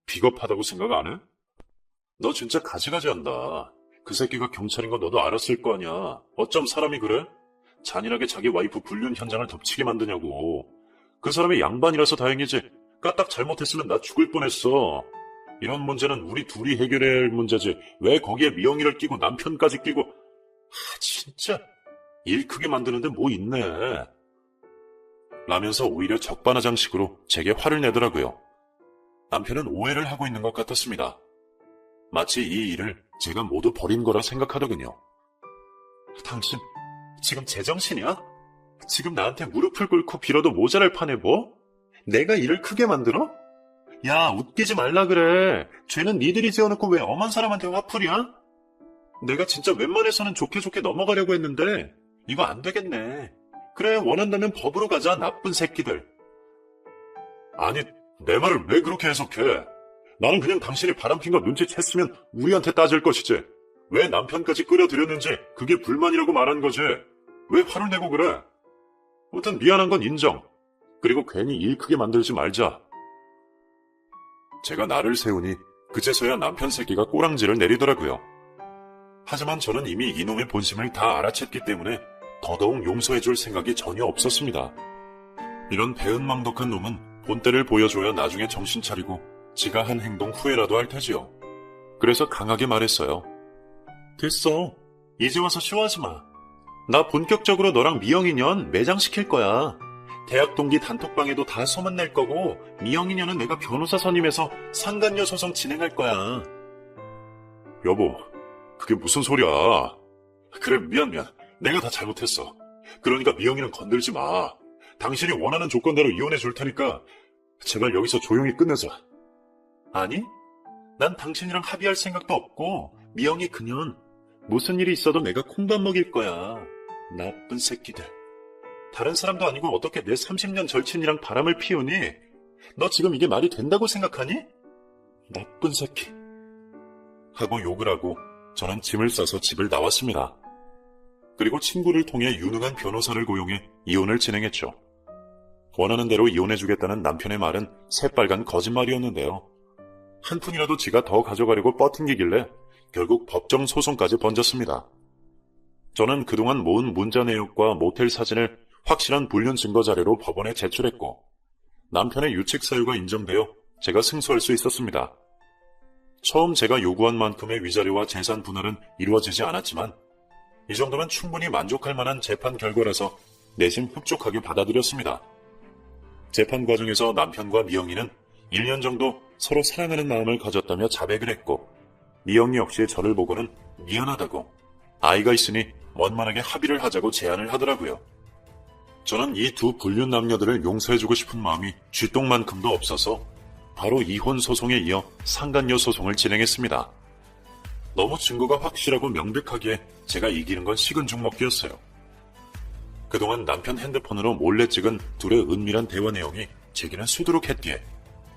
비겁하다고 생각 안 해? 너 진짜 가지가지한다. 그 새끼가 경찰인 거 너도 알았을 거 아니야. 어쩜 사람이 그래? 잔인하게 자기 와이프 불륜 현장을 덮치게 만드냐고. 그 사람이 양반이라서 다행이지. 까딱 잘못했으면 나 죽을 뻔했어. 이런 문제는 우리 둘이 해결해야 할 문제지. 왜 거기에 미영이를 끼고 남편까지 끼고. 진짜 일 크게 만드는데 뭐 있네. 라면서 오히려 적반하장식으로 제게 화를 내더라고요. 남편은 오해를 하고 있는 것 같았습니다. 마치 이 일을 제가 모두 버린 거라 생각하더군요. 당신 지금 제정신이야? 지금 나한테 무릎을 꿇고 빌어도 모자랄 판에 뭐? 내가 일을 크게 만들어? 야, 웃기지 말라 그래. 죄는 니들이 지어놓고 왜 엄한 사람한테 화풀이야? 내가 진짜 웬만해서는 좋게 넘어가려고 했는데 이거 안 되겠네. 그래, 원한다면 법으로 가자, 나쁜 새끼들. 아니, 내 말을 왜 그렇게 해석해? 나는 그냥 당신이 바람핀 거 눈치챘으면 우리한테 따질 것이지. 왜 남편까지 끌어들였는지 그게 불만이라고 말한 거지. 왜 화를 내고 그래? 아무튼 미안한 건 인정. 그리고 괜히 일 크게 만들지 말자. 제가 나를 세우니 그제서야 남편 새끼가 꼬랑지를 내리더라고요. 하지만 저는 이미 이놈의 본심을 다 알아챘기 때문에 더더욱 용서해줄 생각이 전혀 없었습니다. 이런 배은망덕한 놈은 본때를 보여줘야 나중에 정신 차리고 지가 한 행동 후회라도 할 테지요. 그래서 강하게 말했어요. 됐어. 이제 와서 쇼하지 마. 나 본격적으로 너랑 미영이년 매장시킬 거야. 대학 동기 단톡방에도 다 소문낼 거고 미영이년은 내가 변호사 선임해서 상간녀 소송 진행할 거야. 여보, 그게 무슨 소리야. 그래, 미안. 내가 다 잘못했어. 그러니까 미영이는 건들지 마. 당신이 원하는 조건대로 이혼해 줄 테니까 제발 여기서 조용히 끝내자. 아니, 난 당신이랑 합의할 생각도 없고 미영이 그년 무슨 일이 있어도 내가 콩밥 먹일 거야. 나쁜 새끼들. 다른 사람도 아니고 어떻게 내 30년 절친이랑 바람을 피우니? 너 지금 이게 말이 된다고 생각하니? 나쁜 새끼. 하고 욕을 하고 저는 짐을 싸서 집을 나왔습니다. 그리고 친구를 통해 유능한 변호사를 고용해 이혼을 진행했죠. 원하는 대로 이혼해주겠다는 남편의 말은 새빨간 거짓말이었는데요. 한 푼이라도 지가 더 가져가려고 뻗팅기길래 결국 법정 소송까지 번졌습니다. 저는 그동안 모은 문자 내역과 모텔 사진을 확실한 불륜 증거 자료로 법원에 제출했고 남편의 유책 사유가 인정되어 제가 승소할 수 있었습니다. 처음 제가 요구한 만큼의 위자료와 재산 분할은 이루어지지 않았지만 이 정도면 충분히 만족할 만한 재판 결과라서 내심 흡족하게 받아들였습니다. 재판 과정에서 남편과 미영이는 1년 정도 서로 사랑하는 마음을 가졌다며 자백을 했고 미영이 역시 저를 보고는 미안하다고 아이가 있으니 원만하게 합의를 하자고 제안을 하더라고요. 저는 이 두 불륜 남녀들을 용서해주고 싶은 마음이 쥐똥만큼도 없어서 바로 이혼 소송에 이어 상간녀 소송을 진행했습니다. 너무 증거가 확실하고 명백하기에 제가 이기는 건 식은 죽 먹기였어요. 그동안 남편 핸드폰으로 몰래 찍은 둘의 은밀한 대화 내용이 제기는 수두룩했기에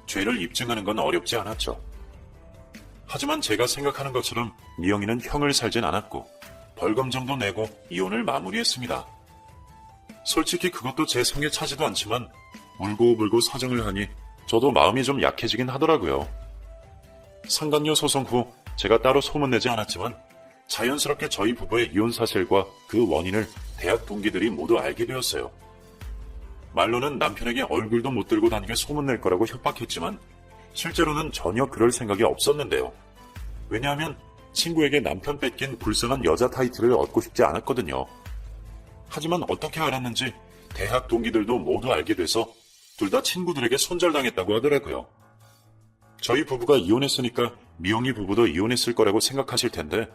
죄를 입증하는 건 어렵지 않았죠. 하지만 제가 생각하는 것처럼 미영이는 형을 살진 않았고 벌금 정도 내고 이혼을 마무리했습니다. 솔직히 그것도 제 성에 차지도 않지만 울고불고 사정을 하니 저도 마음이 좀 약해지긴 하더라고요. 상간녀 소송 후 제가 따로 소문내지 않았지만 자연스럽게 저희 부부의 이혼 사실과 그 원인을 대학 동기들이 모두 알게 되었어요. 말로는 남편에게 얼굴도 못 들고 다니게 소문낼 거라고 협박했지만 실제로는 전혀 그럴 생각이 없었는데요. 왜냐하면 친구에게 남편 뺏긴 불쌍한 여자 타이틀을 얻고 싶지 않았거든요. 하지만 어떻게 알았는지 대학 동기들도 모두 알게 돼서 둘 다 친구들에게 손절당했다고 하더라고요. 저희 부부가 이혼했으니까 미영이 부부도 이혼했을 거라고 생각하실 텐데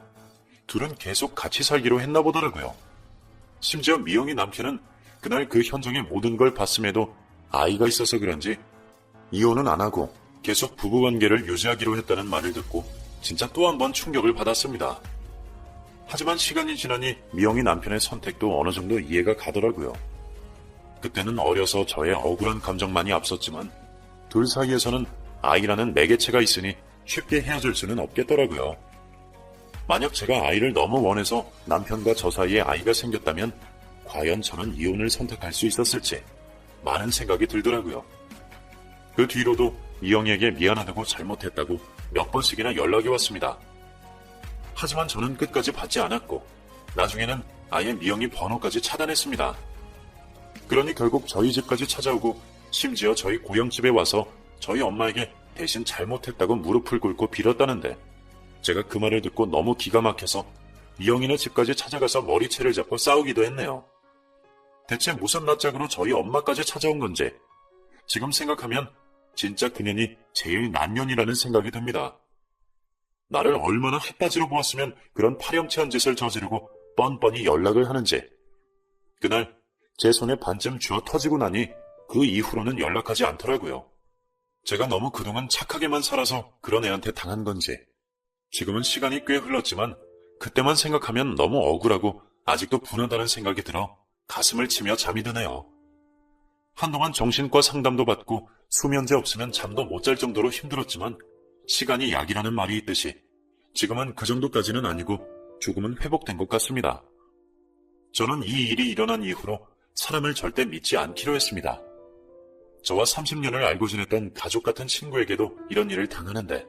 둘은 계속 같이 살기로 했나 보더라고요. 심지어 미영이 남편은 그날 그 현장의 모든 걸 봤음에도 아이가 있어서 그런지 이혼은 안 하고 계속 부부관계를 유지하기로 했다는 말을 듣고 진짜 또 한 번 충격을 받았습니다. 하지만 시간이 지나니 미영이 남편의 선택도 어느 정도 이해가 가더라고요. 그때는 어려서 저의 억울한 감정만이 앞섰지만 둘 사이에서는 아이라는 매개체가 있으니 쉽게 헤어질 수는 없겠더라고요. 만약 제가 아이를 너무 원해서 남편과 저 사이에 아이가 생겼다면 과연 저는 이혼을 선택할 수 있었을지 많은 생각이 들더라고요. 그 뒤로도 미영이에게 미안하다고 잘못했다고 몇 번씩이나 연락이 왔습니다. 하지만 저는 끝까지 받지 않았고 나중에는 아예 미영이 번호까지 차단했습니다. 그러니 결국 저희 집까지 찾아오고 심지어 저희 고향집에 와서 저희 엄마에게 대신 잘못했다고 무릎을 꿇고 빌었다는데 제가 그 말을 듣고 너무 기가 막혀서 미영이네 집까지 찾아가서 머리채를 잡고 싸우기도 했네요. 대체 무슨 낯짝으로 저희 엄마까지 찾아온 건지 지금 생각하면 진짜 그년이 제일 난년이라는 생각이 듭니다. 나를 얼마나 핫바지로 보았으면 그런 파렴치한 짓을 저지르고 뻔뻔히 연락을 하는지. 그날 제 손에 반쯤 쥐어 터지고 나니 그 이후로는 연락하지 않더라고요. 제가 너무 그동안 착하게만 살아서 그런 애한테 당한 건지. 지금은 시간이 꽤 흘렀지만 그때만 생각하면 너무 억울하고 아직도 분하다는 생각이 들어 가슴을 치며 잠이 드네요. 한동안 정신과 상담도 받고 수면제 없으면 잠도 못 잘 정도로 힘들었지만 시간이 약이라는 말이 있듯이 지금은 그 정도까지는 아니고 조금은 회복된 것 같습니다. 저는 이 일이 일어난 이후로 사람을 절대 믿지 않기로 했습니다. 저와 30년을 알고 지냈던 가족 같은 친구에게도 이런 일을 당하는데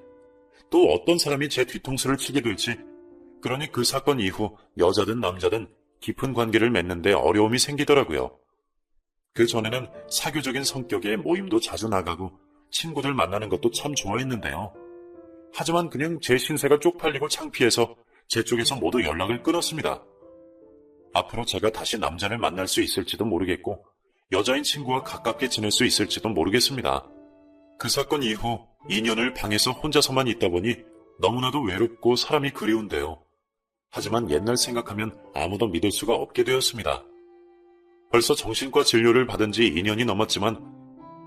또 어떤 사람이 제 뒤통수를 치게 될지, 그러니 그 사건 이후 여자든 남자든 깊은 관계를 맺는데 어려움이 생기더라고요. 그 전에는 사교적인 성격의 모임도 자주 나가고 친구들 만나는 것도 참 좋아했는데요. 하지만 그냥 제 신세가 쪽팔리고 창피해서 제 쪽에서 모두 연락을 끊었습니다. 앞으로 제가 다시 남자를 만날 수 있을지도 모르겠고 여자인 친구와 가깝게 지낼 수 있을지도 모르겠습니다. 그 사건 이후 2년을 방에서 혼자서만 있다 보니 너무나도 외롭고 사람이 그리운데요. 하지만 옛날 생각하면 아무도 믿을 수가 없게 되었습니다. 벌써 정신과 진료를 받은 지 2년이 넘었지만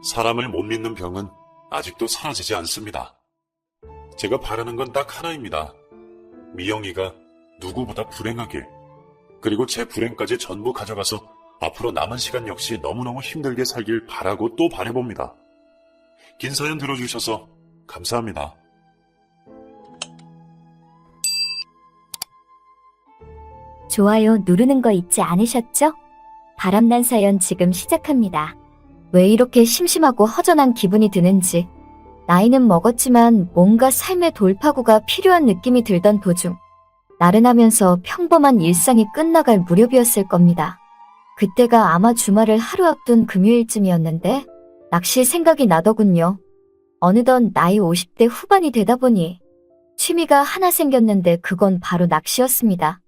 사람을 못 믿는 병은 아직도 사라지지 않습니다. 제가 바라는 건 딱 하나입니다. 미영이가 누구보다 불행하길, 그리고 제 불행까지 전부 가져가서 앞으로 남은 시간 역시 너무너무 힘들게 살길 바라고 또 바라봅니다. 긴 사연 들어주셔서 감사합니다. 좋아요 누르는 거 잊지 않으셨죠? 바람난 사연 지금 시작합니다. 왜 이렇게 심심하고 허전한 기분이 드는지, 나이는 먹었지만 뭔가 삶의 돌파구가 필요한 느낌이 들던 도중, 나른하면서 평범한 일상이 끝나갈 무렵이었을 겁니다. 그때가 아마 주말을 하루 앞둔 금요일쯤이었는데 낚시 생각이 나더군요. 어느덧 나이 50대 후반이 되다 보니 취미가 하나 생겼는데 그건 바로 낚시였습니다.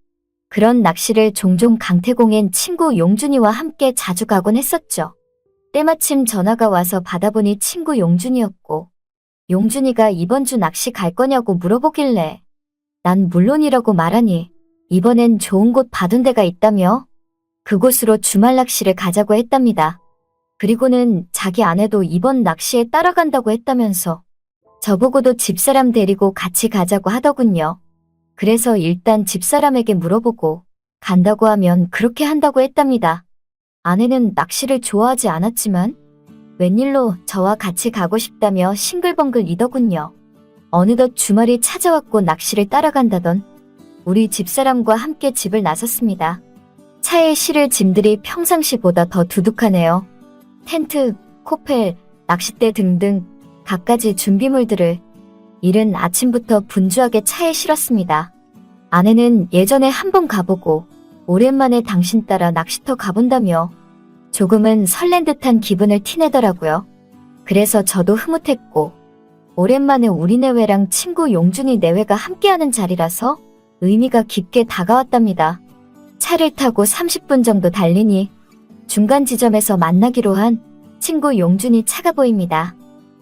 그런 낚시를 종종 강태공엔 친구 용준이와 함께 자주 가곤 했었죠. 때마침 전화가 와서 받아보니 친구 용준이였고, 용준이가 이번 주 낚시 갈 거냐고 물어보길래 난 물론이라고 말하니 이번엔 좋은 곳 봐둔 데가 있다며 그곳으로 주말 낚시를 가자고 했답니다. 그리고는 자기 아내도 이번 낚시에 따라간다고 했다면서 저보고도 집사람 데리고 같이 가자고 하더군요. 그래서 일단 집사람에게 물어보고 간다고 하면 그렇게 한다고 했답니다. 아내는 낚시를 좋아하지 않았지만 웬일로 저와 같이 가고 싶다며 싱글벙글이더군요. 어느덧 주말이 찾아왔고 낚시를 따라간다던 우리 집사람과 함께 집을 나섰습니다. 차에 실을 짐들이 평상시보다 더 두둑하네요. 텐트, 코펠, 낚싯대 등등 갖가지 준비물들을 이른 아침부터 분주하게 차에 실었습니다. 아내는 예전에 한번 가보고 오랜만에 당신 따라 낚시터 가본다며 조금은 설렌 듯한 기분을 티내더라고요. 그래서 저도 흐뭇했고, 오랜만에 우리 내외랑 친구 용준이 내외가 함께하는 자리라서 의미가 깊게 다가왔답니다. 차를 타고 30분 정도 달리니 중간 지점에서 만나기로 한 친구 용준이 차가 보입니다.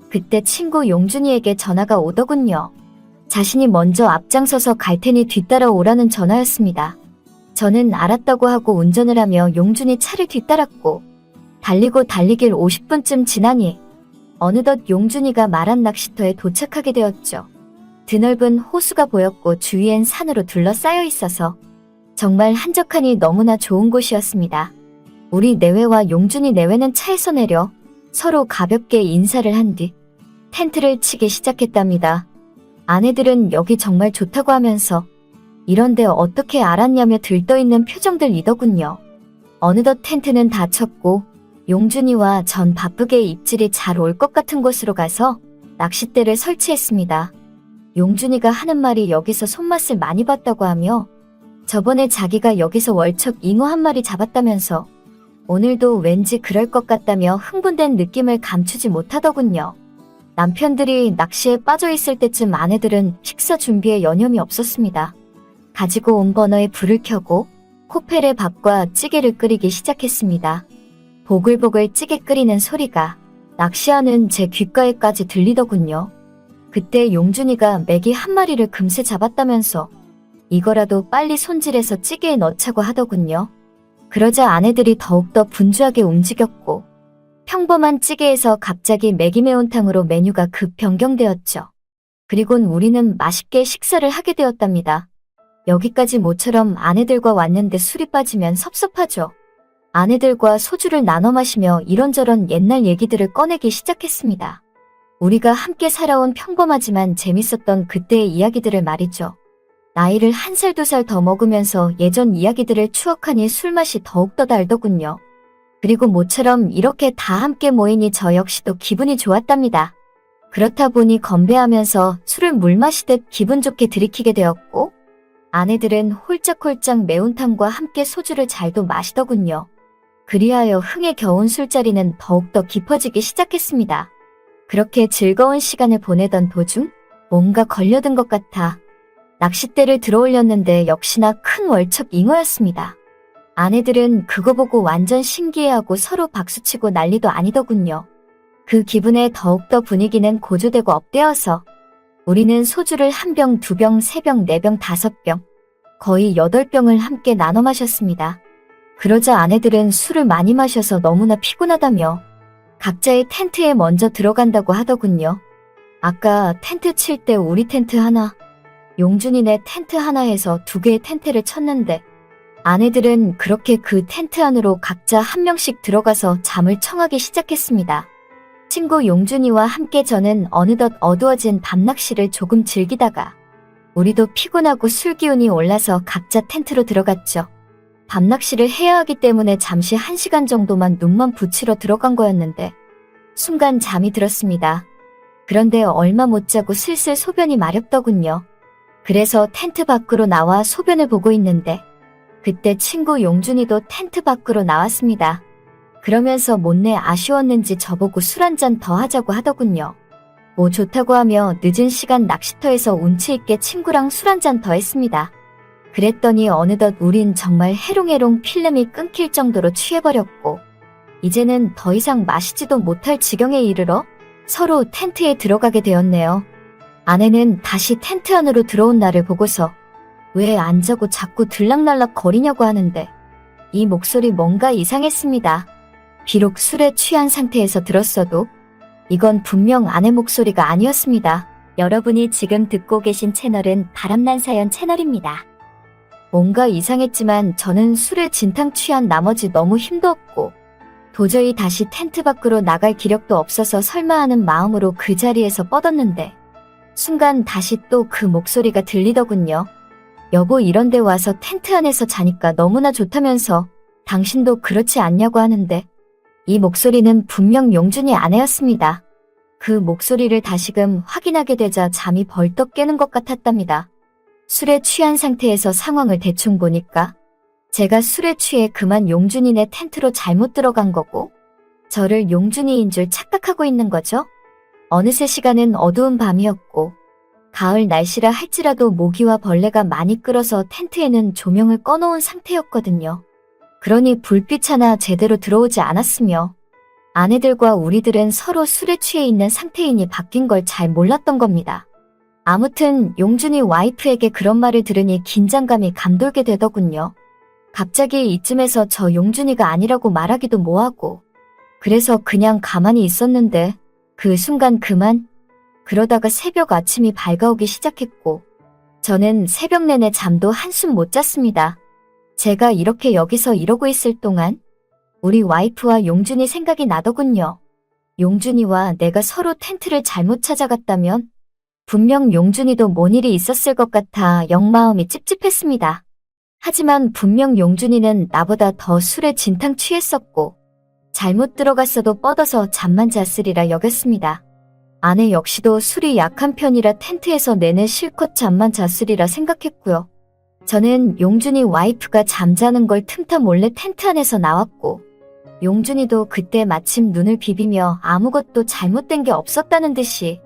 그때 친구 용준이에게 전화가 오더군요. 자신이 먼저 앞장서서 갈 테니 뒤따라 오라는 전화였습니다. 저는 알았다고 하고 운전을 하며 용준이 차를 뒤따랐고, 달리고 달리길 50분쯤 지나니 어느덧 용준이가 말한 낚시터에 도착하게 되었죠. 드넓은 호수가 보였고 주위엔 산으로 둘러싸여 있어서 정말 한적하니 너무나 좋은 곳이었습니다. 우리 내외와 용준이 내외는 차에서 내려 서로 가볍게 인사를 한 뒤 텐트를 치기 시작했답니다. 아내들은 여기 정말 좋다고 하면서 이런데 어떻게 알았냐며 들떠있는 표정들이더군요. 어느덧 텐트는 다 쳤고 용준이와 전 바쁘게 입질이 잘 올 것 같은 곳으로 가서 낚싯대를 설치했습니다. 용준이가 하는 말이 여기서 손맛을 많이 봤다고 하며 저번에 자기가 여기서 월척 잉어 한 마리 잡았다면서 오늘도 왠지 그럴 것 같다며 흥분된 느낌을 감추지 못하더군요. 남편들이 낚시에 빠져있을 때쯤 아내들은 식사 준비에 여념이 없었습니다. 가지고 온 버너에 불을 켜고 코펠에 밥과 찌개를 끓이기 시작했습니다. 보글보글 찌개 끓이는 소리가 낚시하는 제 귓가에까지 들리더군요. 그때 용준이가 메기 한 마리를 금세 잡았다면서 이거라도 빨리 손질해서 찌개에 넣자고 하더군요. 그러자 아내들이 더욱더 분주하게 움직였고 평범한 찌개에서 갑자기 매기 매운탕으로 메뉴가 급 변경되었죠. 그리곤 우리는 맛있게 식사를 하게 되었답니다. 여기까지 모처럼 아내들과 왔는데 술이 빠지면 섭섭하죠. 아내들과 소주를 나눠 마시며 이런저런 옛날 얘기들을 꺼내기 시작했습니다. 우리가 함께 살아온 평범하지만 재밌었던 그때의 이야기들을 말이죠. 나이를 한 살 두 살 더 먹으면서 예전 이야기들을 추억하니 술맛이 더욱더 달더군요. 그리고 모처럼 이렇게 다 함께 모이니 저 역시도 기분이 좋았답니다. 그렇다 보니 건배하면서 술을 물 마시듯 기분 좋게 들이키게 되었고 아내들은 홀짝홀짝 매운탕과 함께 소주를 잘도 마시더군요. 그리하여 흥에 겨운 술자리는 더욱더 깊어지기 시작했습니다. 그렇게 즐거운 시간을 보내던 도중 뭔가 걸려든 것 같아 낚싯대를 들어올렸는데 역시나 큰 월척 잉어였습니다. 아내들은 그거 보고 완전 신기해하고 서로 박수치고 난리도 아니더군요. 그 기분에 더욱더 분위기는 고조되고 업되어서 우리는 소주를 1병, 2병, 3병, 4병, 5병, 거의 8병을 함께 나눠 마셨습니다. 그러자 아내들은 술을 많이 마셔서 너무나 피곤하다며 각자의 텐트에 먼저 들어간다고 하더군요. 아까 텐트 칠 때 우리 텐트 하나, 용준이네 텐트 하나에서 2개의 텐트를 쳤는데 아내들은 그렇게 그 텐트 안으로 각자 한 명씩 들어가서 잠을 청하기 시작했습니다. 친구 용준이와 함께 저는 어느덧 어두워진 밤낚시를 조금 즐기다가 우리도 피곤하고 술 기운이 올라서 각자 텐트로 들어갔죠. 밤낚시를 해야 하기 때문에 잠시 1시간 정도만 눈만 붙이러 들어간 거였는데 순간 잠이 들었습니다. 그런데 얼마 못 자고 슬슬 소변이 마렵더군요. 그래서 텐트 밖으로 나와 소변을 보고 있는데 그때 친구 용준이도 텐트 밖으로 나왔습니다. 그러면서 못내 아쉬웠는지 저보고 술 한 잔 더 하자고 하더군요. 뭐 좋다고 하며 늦은 시간 낚시터에서 운치 있게 친구랑 술 한 잔 더 했습니다. 그랬더니 어느덧 우린 정말 해롱해롱 필름이 끊길 정도로 취해버렸고 이제는 더 이상 마시지도 못할 지경에 이르러 서로 텐트에 들어가게 되었네요. 아내는 다시 텐트 안으로 들어온 나를 보고서 왜 안 자고 자꾸 들락날락 거리냐고 하는데 이 목소리 뭔가 이상했습니다. 비록 술에 취한 상태에서 들었어도 이건 분명 아내 목소리가 아니었습니다. 여러분이 지금 듣고 계신 채널은 바람난 사연 채널입니다. 뭔가 이상했지만 저는 술에 진탕 취한 나머지 너무 힘도 없고 도저히 다시 텐트 밖으로 나갈 기력도 없어서 설마 하는 마음으로 그 자리에서 뻗었는데 순간 다시 또 그 목소리가 들리더군요. 여보 이런데 와서 텐트 안에서 자니까 너무나 좋다면서 당신도 그렇지 않냐고 하는데 이 목소리는 분명 용준이 아내였습니다. 그 목소리를 다시금 확인하게 되자 잠이 벌떡 깨는 것 같았답니다. 술에 취한 상태에서 상황을 대충 보니까 제가 술에 취해 그만 용준이네 텐트로 잘못 들어간 거고 저를 용준이인 줄 착각하고 있는 거죠. 어느새 시간은 어두운 밤이었고 가을 날씨라 할지라도 모기와 벌레가 많이 끌어서 텐트에는 조명을 꺼놓은 상태였거든요. 그러니 불빛 하나 제대로 들어오지 않았으며 아내들과 우리들은 서로 술에 취해 있는 상태이니 바뀐 걸 잘 몰랐던 겁니다. 아무튼 용준이 와이프에게 그런 말을 들으니 긴장감이 감돌게 되더군요. 갑자기 이쯤에서 저 용준이가 아니라고 말하기도 뭐하고 그래서 그냥 가만히 있었는데 그 순간 그만 그러다가 새벽 아침이 밝아오기 시작했고 저는 새벽 내내 잠도 한숨 못 잤습니다. 제가 이렇게 여기서 이러고 있을 동안 우리 와이프와 용준이 생각이 나더군요. 용준이와 내가 서로 텐트를 잘못 찾아갔다면 분명 용준이도 뭔 일이 있었을 것 같아 영 마음이 찝찝했습니다. 하지만 분명 용준이는 나보다 더 술에 진탕 취했었고 잘못 들어갔어도 뻗어서 잠만 잤으리라 여겼습니다. 아내 역시도 술이 약한 편이라 텐트에서 내내 실컷 잠만 잤으리라 생각했고요. 저는 용준이 와이프가 잠자는 걸 틈타 몰래 텐트 안에서 나왔고 용준이도 그때 마침 눈을 비비며 아무것도 잘못된 게 없었다는 듯이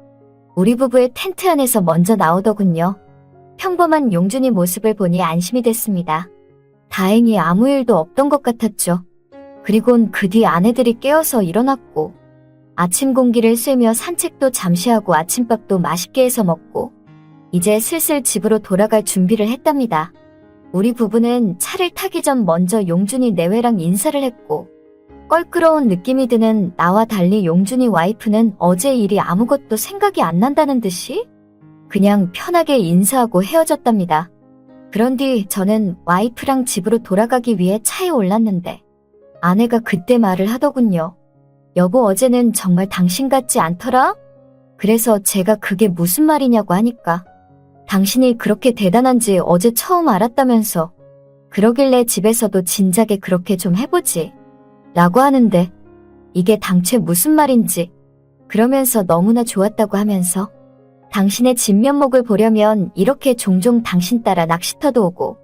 우리 부부의 텐트 안에서 먼저 나오더군요. 평범한 용준이 모습을 보니 안심이 됐습니다. 다행히 아무 일도 없던 것 같았죠. 그리곤 그 뒤 아내들이 깨어서 일어났고 아침 공기를 쐬며 산책도 잠시 하고 아침밥도 맛있게 해서 먹고 이제 슬슬 집으로 돌아갈 준비를 했답니다. 우리 부부는 차를 타기 전 먼저 용준이 내외랑 인사를 했고 껄끄러운 느낌이 드는 나와 달리 용준이 와이프는 어제 일이 아무것도 생각이 안 난다는 듯이 그냥 편하게 인사하고 헤어졌답니다. 그런 뒤 저는 와이프랑 집으로 돌아가기 위해 차에 올랐는데 아내가 그때 말을 하더군요. 여보 어제는 정말 당신 같지 않더라? 그래서 제가 그게 무슨 말이냐고 하니까 당신이 그렇게 대단한지 어제 처음 알았다면서 그러길래 집에서도 진작에 그렇게 좀 해보지 라고 하는데 이게 당최 무슨 말인지 그러면서 너무나 좋았다고 하면서 당신의 진면목을 보려면 이렇게 종종 당신 따라 낚시터도 오고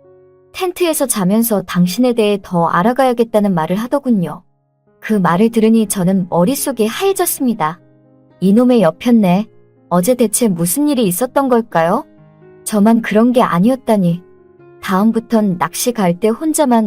텐트에서 자면서 당신에 대해 더 알아가야겠다는 말을 하더군요. 그 말을 들으니 저는 머릿속이 하얘졌습니다. 이놈의 여편네, 어제 대체 무슨 일이 있었던 걸까요? 저만 그런 게 아니었다니. 다음부턴 낚시 갈 때 혼자만